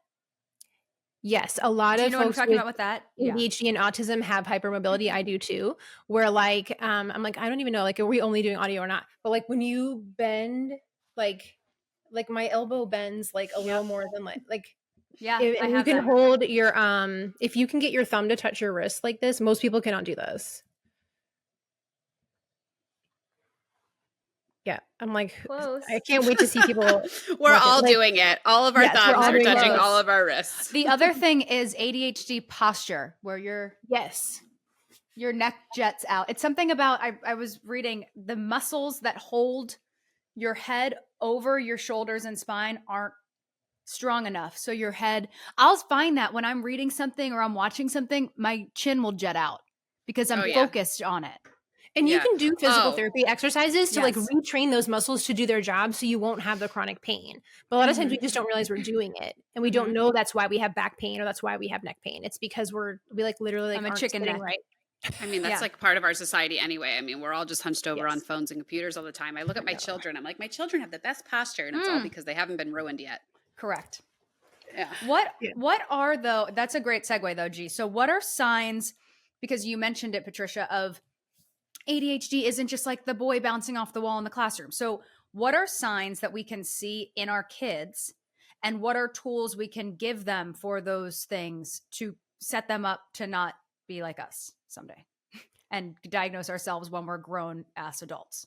Yes, a lot of folks what I'm talking about with that? ADHD and autism have hypermobility. I do too. Where like, I'm like, I don't even know, like, are we only doing audio or not? But like when you bend, like my elbow bends like a little more than like yeah, and you can hold your if you can get your thumb to touch your wrist like this, most people cannot do this. Yeah, I'm like, close. I can't wait to see people. We're all doing it. All of our thumbs are touching all of our wrists. The other thing is ADHD posture, where your neck jets out. It's something about, I was reading, the muscles that hold your head over your shoulders and spine aren't strong enough. So your head, I'll find that when I'm reading something or I'm watching something, my chin will jet out because I'm focused on it. And you can do physical therapy exercises to like retrain those muscles to do their job so you won't have the chronic pain. But a lot of times we just don't realize we're doing it. And we don't know that's why we have back pain or that's why we have neck pain. It's because we like literally like, I'm a chicken neck. Right. I mean, that's like part of our society anyway. I mean, we're all just hunched over on phones and computers all the time. I look at my children. I'm like, my children have the best posture. And it's all because they haven't been ruined yet. Correct. Yeah. What are though, that's a great segue though, G. So what are signs, because you mentioned it, Patricia, of ADHD isn't just like the boy bouncing off the wall in the classroom. So what are signs that we can see in our kids and what are tools we can give them for those things to set them up to not be like us someday and diagnose ourselves when we're grown ass adults?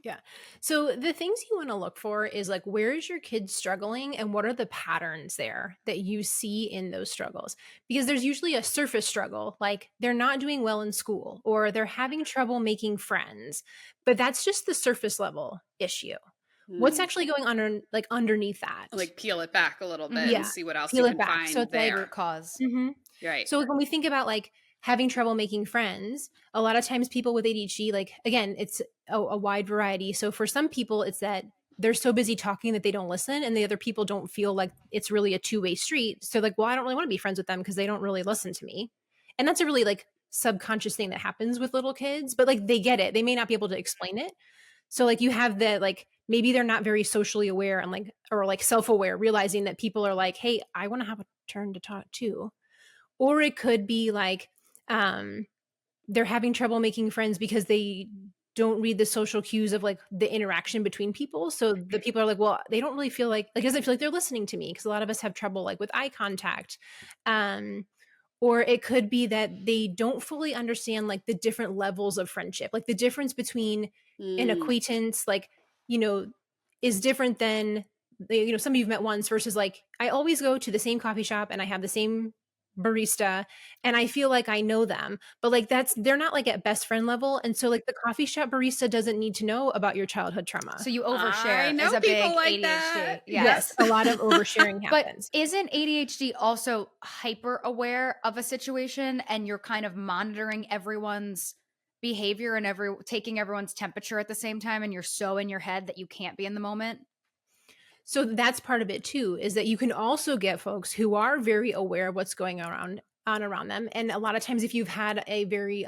Yeah. So the things you want to look for is like, where is your kid struggling and what are the patterns there that you see in those struggles? Because there's usually a surface struggle, like they're not doing well in school or they're having trouble making friends, but that's just the surface level issue. What's actually going on like underneath that? Like peel it back a little bit and see what else you can find so it's there. Like root cause. Right. So when we think about like having trouble making friends, a lot of times people with ADHD, like, again, it's a wide variety. So for some people, it's that they're so busy talking that they don't listen and the other people don't feel like it's really a two-way street. So like, well, I don't really want to be friends with them because they don't really listen to me. And that's a really like subconscious thing that happens with little kids, but like they get it. They may not be able to explain it. So like you have the like, maybe they're not very socially aware and like, or like self-aware, realizing that people are like, hey, I want to have a turn to talk too. Or it could be like, they're having trouble making friends because they don't read the social cues of like the interaction between people. So the people are like, well, they don't really feel like it doesn't feel like they're listening to me because a lot of us have trouble like with eye contact. Or it could be that they don't fully understand like the different levels of friendship, like the difference between an acquaintance, like, you know, is different than, you know, somebody you've met once versus like, I always go to the same coffee shop and I have the same barista and I feel like I know them, but like they're not like at best friend level. And so like the coffee shop barista doesn't need to know about your childhood trauma. So you overshare. I know as a people big like ADHD. that. Yes, a lot of oversharing happens. But isn't ADHD also hyper aware of a situation and you're kind of monitoring everyone's behavior and taking everyone's temperature at the same time and you're so in your head that you can't be in the moment? So that's part of it too, is that you can also get folks who are very aware of what's going on around them. And a lot of times if you've had a very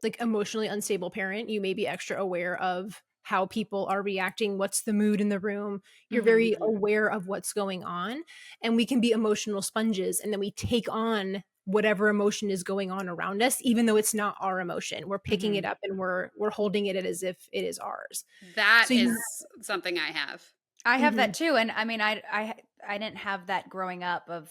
like emotionally unstable parent, you may be extra aware of how people are reacting, what's the mood in the room. You're very aware of what's going on. And we can be emotional sponges and then we take on whatever emotion is going on around us, even though it's not our emotion. We're picking it up and we're holding it as if it is ours. That is something I have. I have that too. And I mean, I didn't have that growing up of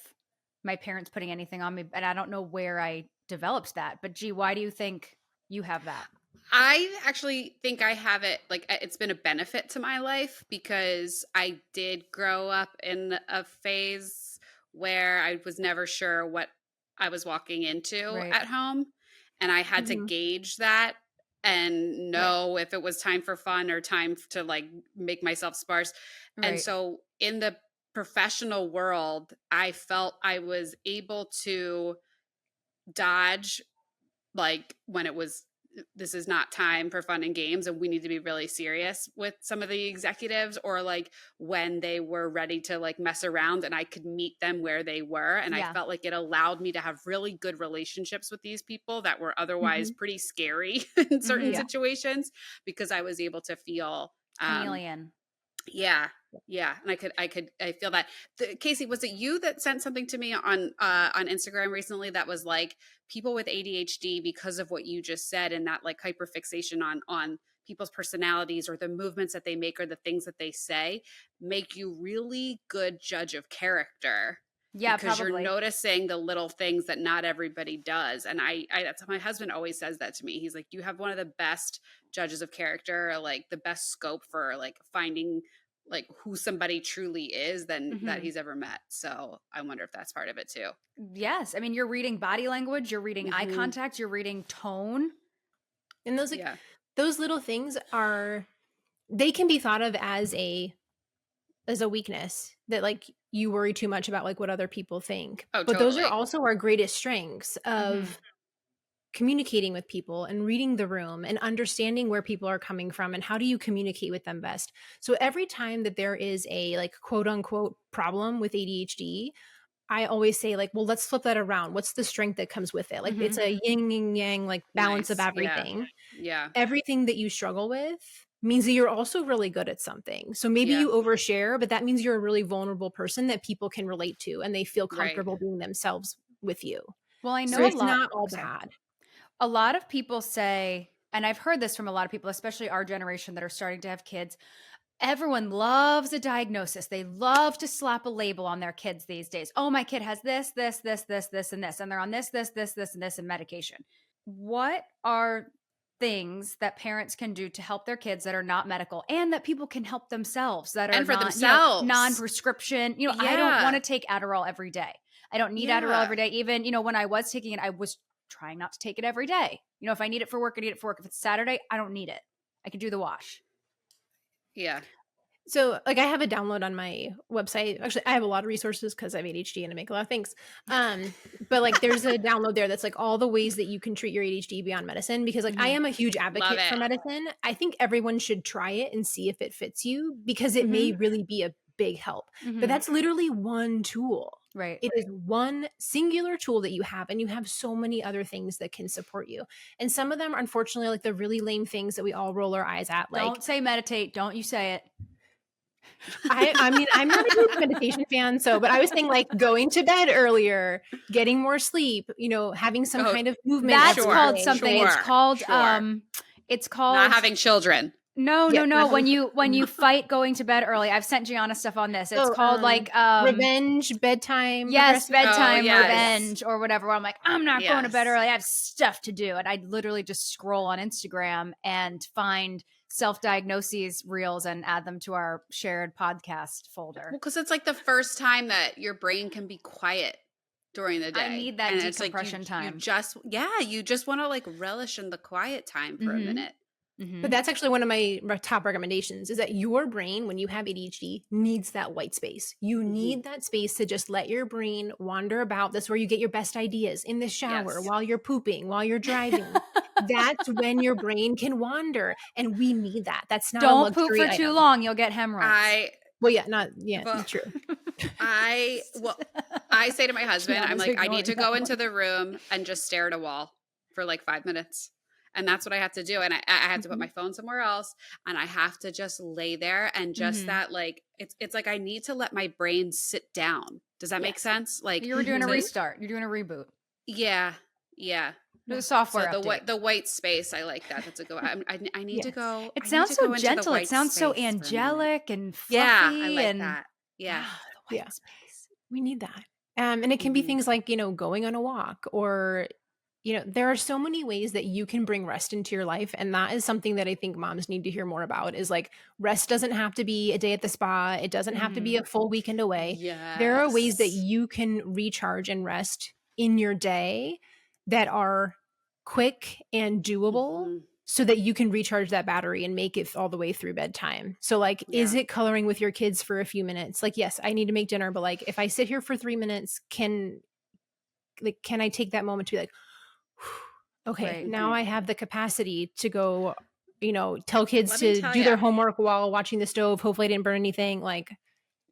my parents putting anything on me, and I don't know where I developed that. But gee, why do you think you have that? I actually think I have it, like it's been a benefit to my life because I did grow up in a phase where I was never sure what I was walking into at home. And I had to gauge that and know if it was time for fun or time to like make myself sparse. And so in the professional world, I felt I was able to dodge, like, when it was, this is not time for fun and games and we need to be really serious with some of the executives, or like when they were ready to like mess around and I could meet them where they were. And I felt like it allowed me to have really good relationships with these people that were otherwise pretty scary in certain situations, because I was able to feel chameleon. Yeah. And I feel that. Kacie, was it you that sent something to me on Instagram recently that was like, people with ADHD, because of what you just said, and that like hyperfixation on people's personalities or the movements that they make or the things that they say, make you really good judge of character. Yeah, because probably. You're noticing the little things that not everybody does. And I that's my husband always says that to me. He's like, you have one of the best judges of character, or like the best scope for like finding like who somebody truly is than that he's ever met. So I wonder if that's part of it too. Yes. I mean, you're reading body language, you're reading eye contact, you're reading tone. And those little things they can be thought of as a weakness, that like you worry too much about like what other people think. Oh, but totally. Those are also our greatest strengths of communicating with people and reading the room and understanding where people are coming from and how do you communicate with them best. So every time that there is a like quote unquote problem with ADHD, I always say like, well, let's flip that around. What's the strength that comes with it? Like it's a yin and yang, like balance of everything. Yeah. Everything that you struggle with means that you're also really good at something. So maybe you overshare, but that means you're a really vulnerable person that people can relate to and they feel comfortable being themselves with you. Well, I know so it's not all bad. A lot of people say, and I've heard this from a lot of people, especially our generation that are starting to have kids, everyone loves a diagnosis. They love to slap a label on their kids these days. Oh, my kid has this, and this, and they're on this, and this, and medication. What are things that parents can do to help their kids that are not medical, and that people can help themselves, that are themselves, non-prescription? I don't want to take Adderall every day. I don't need Adderall every day. Even, when I was taking it, I was trying not to take it every day. If I need it for work, I need it for work. If it's Saturday, I don't need it. I can do the wash. Yeah. So like I have a download on my website. Actually, I have a lot of resources because I have ADHD and I make a lot of things. But like there's a download there that's like all the ways that you can treat your ADHD beyond medicine, because like I am a huge advocate for medicine. I think everyone should try it and see if it fits you, because it may really be a big help. But that's literally one tool. Right. It is one singular tool that you have, and you have so many other things that can support you. And some of them are unfortunately like the really lame things that we all roll our eyes at. Like, don't say meditate. Don't you say it. I mean, I'm not a huge meditation fan, but I was saying like going to bed earlier, getting more sleep, having some kind of movement. That's called something. It's called, it's called not having children. No. When you fight going to bed early, I've sent Giana stuff on this. It's called like revenge, bedtime. Yes, bedtime revenge or whatever. Where I'm like, I'm not going to bed early. I have stuff to do, and I literally just scroll on Instagram and find self-diagnoses reels and add them to our shared podcast folder. Well, because it's like the first time that your brain can be quiet during the day. I need that decompression time. You just want to like relish in the quiet time for a minute. But that's actually one of my top recommendations, is that your brain, when you have ADHD, needs that white space. You need that space to just let your brain wander about. That's where you get your best ideas, in the shower, while you're pooping, while you're driving. That's when your brain can wander. And we need that. That's not Don't a luxury poop for item. too long. You'll get hemorrhoids. True. I say to my husband, I'm like, I need to go into the room and just stare at a wall for like 5 minutes. And that's what I have to do. And I have to put my phone somewhere else, and I have to just lay there and just that, like, it's like I need to let my brain sit down. Does that make sense? Like you were doing a restart. You're doing a reboot. Yeah. The software update. The white space, I like that. That's a go. I need to go. It sounds so gentle. It sounds so angelic and fluffy. Yeah, I like that. Yeah. The white space. We need that. And it can be things like, going on a walk, or there are so many ways that you can bring rest into your life. And that is something that I think moms need to hear more about, is like, rest doesn't have to be a day at the spa. It doesn't have to be a full weekend away. Yes. There are ways that you can recharge and rest in your day that are quick and doable, so that you can recharge that battery and make it all the way through bedtime. So like, is it coloring with your kids for a few minutes? Like, yes, I need to make dinner, but like, if I sit here for 3 minutes, can I take that moment to be like, okay, now I have the capacity to go, tell kids to do their homework while watching the stove. Hopefully I didn't burn anything. Like,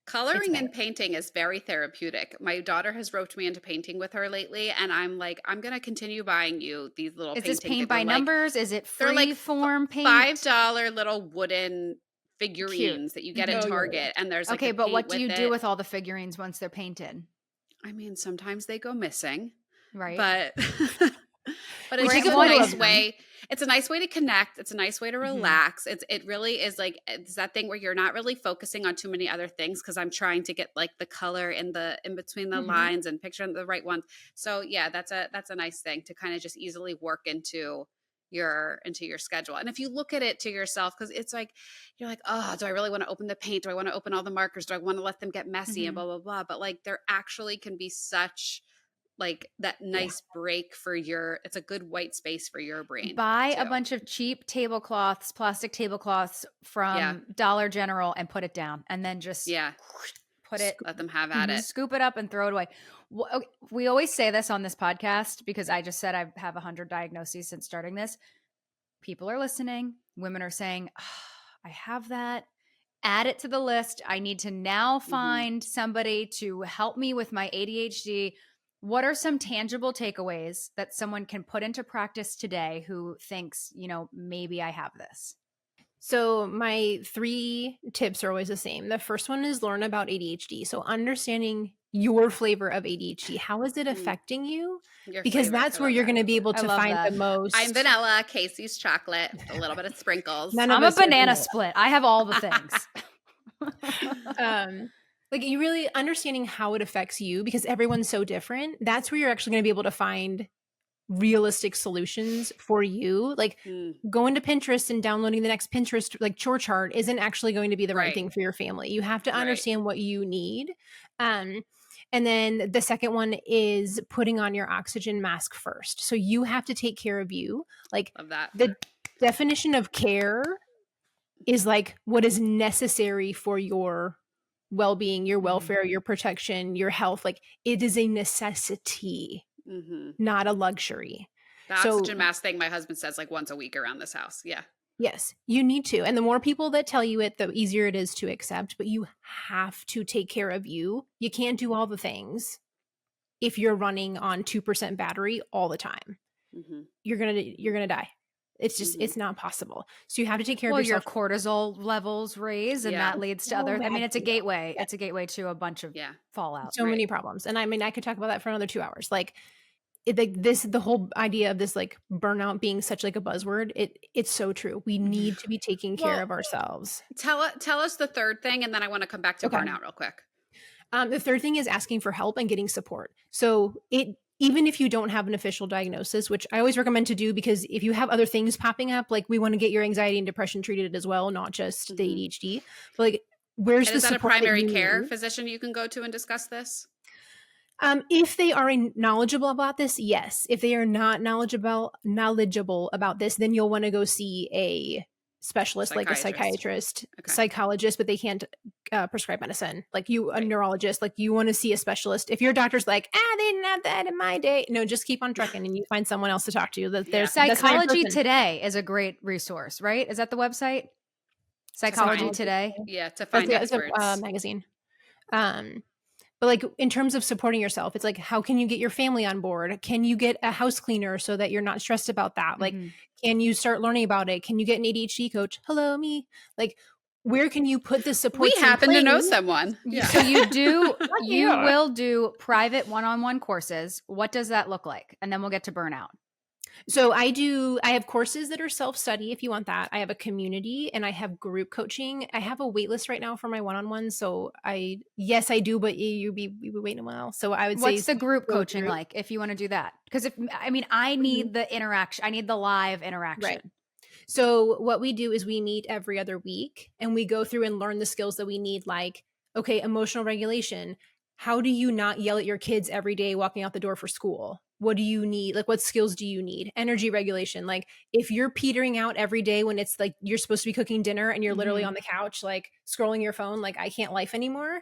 coloring and painting is very therapeutic. My daughter has roped me into painting with her lately, and I'm like, I'm going to continue buying you these little paintings. Is this paint by numbers? Is it free like form paint? $5 little wooden figurines that you get at Target. And there's like, okay, but what do you do with all the figurines once they're painted? I mean, sometimes they go missing. Right. But it's just a nice way. It's a nice way to connect. It's a nice way to relax. It really is like, it's that thing where you're not really focusing on too many other things, because I'm trying to get like the color in between the lines and picture the right ones. So yeah, that's a nice thing to kind of just easily work into your schedule. And if you look at it to yourself, because it's like, you're like, oh, do I really want to open the paint? Do I want to open all the markers? Do I want to let them get messy and blah, blah, blah. But like, there actually can be such like that nice break for it's a good white space for your brain. Buy a bunch of cheap tablecloths, plastic tablecloths from Dollar General, and put it down, and then just let them have at it. Scoop it up and throw it away. We always say this on this podcast, because I just said I have 100 diagnoses since starting this. People are listening. Women are saying, I have that. Add it to the list. I need to now find somebody to help me with my ADHD. What are some tangible takeaways that someone can put into practice today who thinks, maybe I have this? So my 3 tips are always the same. The first one is learn about ADHD. So understanding your flavor of ADHD. How is it affecting you? Because that's where you're going to be able to find the most. I'm vanilla, Casey's chocolate, a little bit of sprinkles. I'm a banana split. I have all the things. Like, you really understanding how it affects you, because everyone's so different. That's where you're actually going to be able to find realistic solutions for you. Like going to Pinterest and downloading the next Pinterest like chore chart isn't actually going to be the right thing for your family. You have to understand what you need. And then the second one is putting on your oxygen mask first. So you have to take care of you. Like, love that. The definition of care is like what is necessary for your well-being, your welfare, your protection, your health. Like, it is a necessity, not a luxury. The oxygen mask thing, my husband says like once a week around this house. Yeah. Yes, you need to. And the more people that tell you it, the easier it is to accept, but you have to take care of you. You can't do all the things if you're running on 2% battery all the time. You're going to die. It's just, it's not possible. So you have to take care of yourself. Your cortisol levels raise, and that leads to other, I mean, it's a gateway. It's a gateway to a bunch of fallout. So many problems. And I mean, I could talk about that for another 2 hours. Like, the whole idea of this like burnout being such like a buzzword, it's so true. We need to be taking care of ourselves. Tell us the third thing, and then I want to come back to burnout real quick. The third thing is asking for help and getting support. So even if you don't have an official diagnosis, which I always recommend to do, because if you have other things popping up, like we want to get your anxiety and depression treated as well, not just the ADHD. But like, where's the support? Is that a primary care physician you can go to and discuss this? If they are knowledgeable about this, yes. If they are not knowledgeable about this, then you'll want to go see a specialist, like a psychiatrist, psychologist, but they can't prescribe medicine. Like a neurologist, like you want to see a specialist. If your doctor's like, they didn't have that in my day, no, just keep on trucking and you find someone else to talk to. There's Psychology Today is a great resource, right? Is that the website? Psychology Today? Yeah, to find experts. It's a magazine. But like in terms of supporting yourself, it's like, how can you get your family on board? Can you get a house cleaner so that you're not stressed about that? Like, can you start learning about it? Can you get an ADHD coach? Hello, me. Like, where can you put the support? We happen to know someone. Yeah. So you will do private one-on-one courses. What does that look like? And then we'll get to burnout. So I have courses that are self-study if you want that. I have a community and I have group coaching. I have a wait list right now for my one-on-one. So I do, but you'll be waiting a while. So I would say, what's the group coaching like if you want to do that? Because I need the interaction. I need the live interaction. Right. So what we do is we meet every other week and we go through and learn the skills that we need, like, okay, emotional regulation. How do you not yell at your kids every day walking out the door for school? what do you need? Like, what skills do you need? Energy regulation. Like, if you're petering out every day when it's like you're supposed to be cooking dinner and you're literally on the couch, like scrolling your phone, like, I can't life anymore.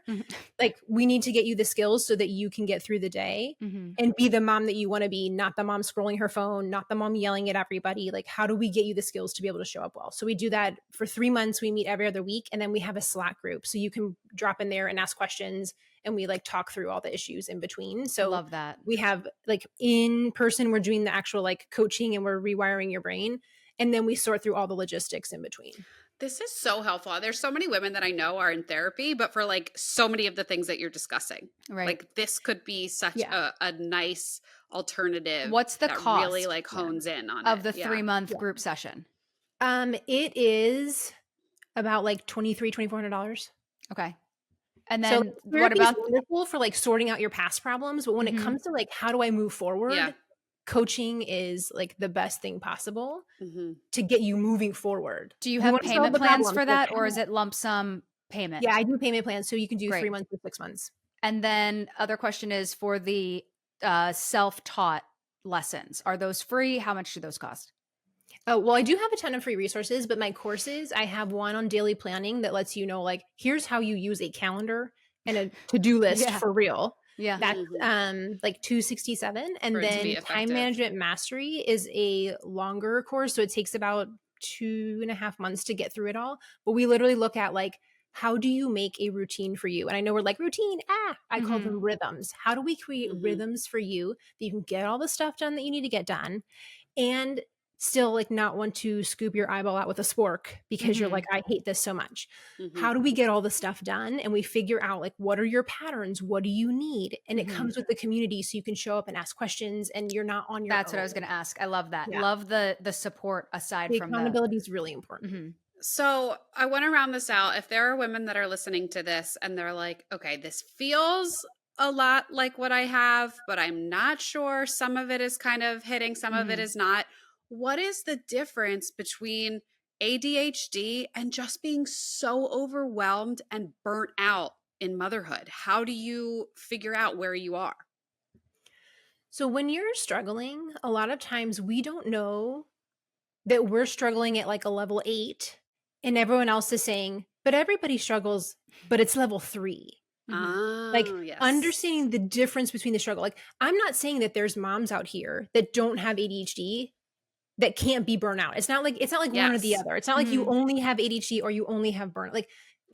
Like, we need to get you the skills so that you can get through the day and be the mom that you want to be, not the mom scrolling her phone, not the mom yelling at everybody. Like, how do we get you the skills to be able to show up well? So we do that for 3 months. We meet every other week, and then we have a Slack group. So you can drop in there and ask questions, and we like talk through all the issues in between. So love that. We have like in person, we're doing the actual like coaching and we're rewiring your brain. And then we sort through all the logistics in between. This is so helpful. There's so many women that I know are in therapy, but for like so many of the things that you're discussing, right? Like this could be such a nice alternative. What's the that cost really like hones in on of it. the 3-month group session? It is about like $2,300-$2,400. Okay. And then what about wonderful for like sorting out your past problems, but when it comes to like how do I move forward, coaching is like the best thing possible to get you moving forward. Do you have payment plans for that, or is it lump sum payment? Yeah, I do payment plans, so you can do 3 months or 6 months. And then other question is for the self-taught lessons. Are those free? How much do those cost? Oh, well, I do have a ton of free resources, but my courses, I have one on daily planning that lets you know, like, here's how you use a calendar and a to-do list for real. Yeah. That's like $267. And then time management mastery is a longer course. So it takes about 2.5 months to get through it all. But we literally look at like, how do you make a routine for you? And I know we're like routine, I call them rhythms. How do we create rhythms for you that you can get all the stuff done that you need to get done and still like not want to scoop your eyeball out with a spork because you're like, I hate this so much. How do we get all the stuff done? And we figure out like, what are your patterns? What do you need? And it comes with the community so you can show up and ask questions and you're not on your That's own. what I was going to ask. I love that. Love the support aside from accountability is really important. So I want to round this out. If there are women that are listening to this and they're like, okay, this feels a lot like what I have, but I'm not sure. Some of it is kind of hitting, some of it is not. What is the difference between ADHD and just being so overwhelmed and burnt out in motherhood? How do you figure out where you are? So when you're struggling, a lot of times we don't know that we're struggling at like a level 8 and everyone else is saying, but everybody struggles, but it's level 3. Understanding the difference between the struggle. Like, I'm not saying that there's moms out here that don't have ADHD that can't be burnout. It's not like one or the other. It's not like you only have ADHD or you only have burnout. Like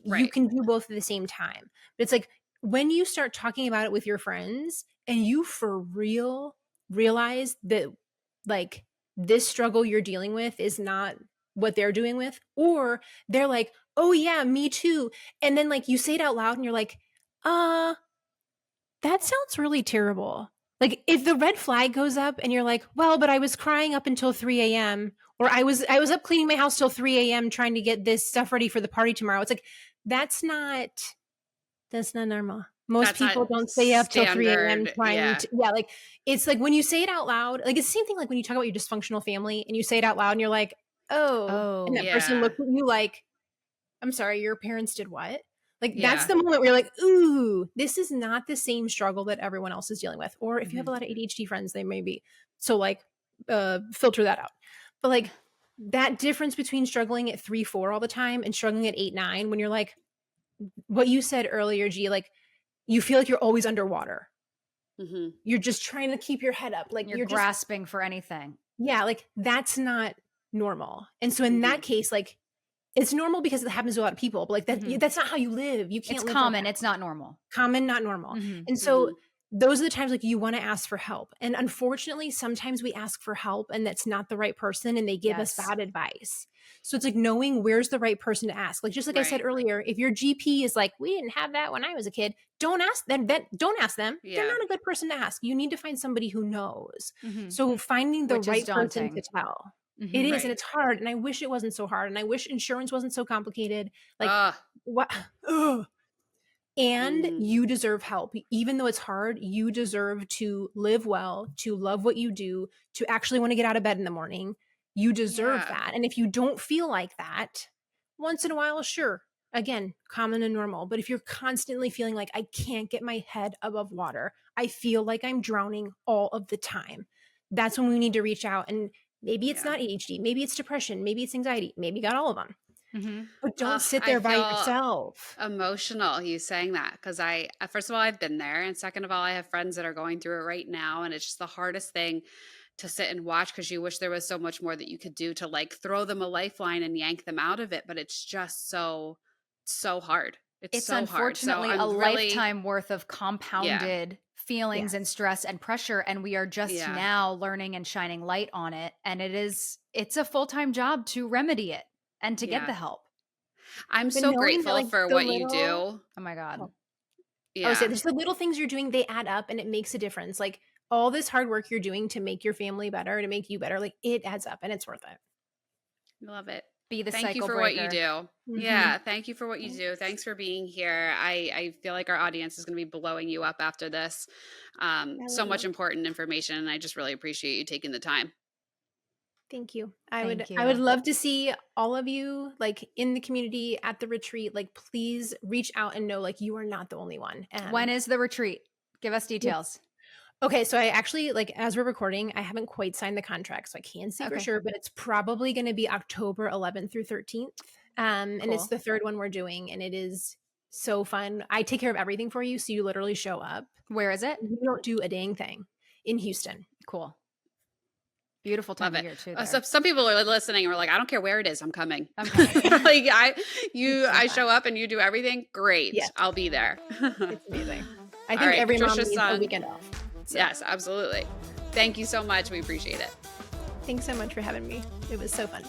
you can do both at the same time. But it's like when you start talking about it with your friends and you for real realize that like this struggle you're dealing with is not what they're doing with, or they're like, oh yeah, me too. And then like you say it out loud and you're like, that sounds really terrible. Like if the red flag goes up and you're like, well, but I was crying up until 3 a.m. or I was up cleaning my house till 3 a.m. trying to get this stuff ready for the party tomorrow. It's like, that's not normal. Most people don't stay up till 3 a.m. trying to, like it's like when you say it out loud, like it's the same thing like when you talk about your dysfunctional family and you say it out loud and you're like, oh, and that person looks at you like, I'm sorry, your parents did what? Like that's the moment where you're like, ooh, this is not the same struggle that everyone else is dealing with. Or if you have a lot of ADHD friends, they may be. So like filter that out. But like that difference between struggling at 3-4 all the time and struggling at 8-9, when you're like, what you said earlier, G, like you feel like you're always underwater. You're just trying to keep your head up. Like you're grasping for anything. Yeah. Like that's not normal. And so in that case, like, it's normal because it happens to a lot of people, but like that, that's not how you live. You can't It's live common. like it's not normal. Common, not normal. And so those are the times like you want to ask for help. And unfortunately, sometimes we ask for help and that's not the right person and they give us bad advice. So it's like knowing where's the right person to ask. Like, just like I said earlier, if your GP is like, we didn't have that when I was a kid, don't ask them. Don't ask them. They're not a good person to ask. You need to find somebody who knows. So finding the right person to tell. It is, and it's hard, and I wish it wasn't so hard, and I wish insurance wasn't so complicated. Like, what? And you deserve help. Even though it's hard, you deserve to live well, to love what you do, to actually want to get out of bed in the morning. You deserve that. And if you don't feel like that, once in a while, sure, again, common and normal. But if you're constantly feeling like I can't get my head above water, I feel like I'm drowning all of the time, that's when we need to reach out. And maybe it's not ADHD, maybe it's depression, maybe it's anxiety, maybe you got all of them. Mm-hmm. But don't sit there by yourself. Emotional, you saying that, because first of all, I've been there, and second of all, I have friends that are going through it right now, and it's just the hardest thing to sit and watch, because you wish there was so much more that you could do to like throw them a lifeline and yank them out of it, but it's just so hard. It's so unfortunately hard. So a lifetime worth of compounded feelings and stress and pressure, and we are just now learning and shining light on it, and it's a full-time job to remedy it and to get the help. I'm so grateful for what you do. Oh my God. I would say there's the little things you're doing, they add up and it makes a difference. Like all this hard work you're doing to make your family better, to make you better, like it adds up and it's worth it. Love it. Be the Thank you for what you do. Mm-hmm. Yeah. Thank you for what you do. Thanks for being here. I feel like our audience is going to be blowing you up after this. So much important information. And I just really appreciate you taking the time. Thank you. I would love to see all of you like in the community at the retreat. Like, please reach out and know like you are not the only one. When is the retreat? Give us details. Okay, so I actually, like, as we're recording, I haven't quite signed the contract, so I can't say for sure, but it's probably going to be October 11th through 13th. And it's the third one we're doing, and it is so fun. I take care of everything for you, so you literally show up. Where is it? You don't do a dang thing. In Houston. Cool. Beautiful time of year too. So some people are listening and we're like, I don't care where it is, I'm coming. Like I show up and you do everything. Great. Yeah. I'll be there. It's amazing. I think every mom needs a weekend off. So. Yes, absolutely. Thank you so much. We appreciate it. Thanks so much for having me. It was so fun.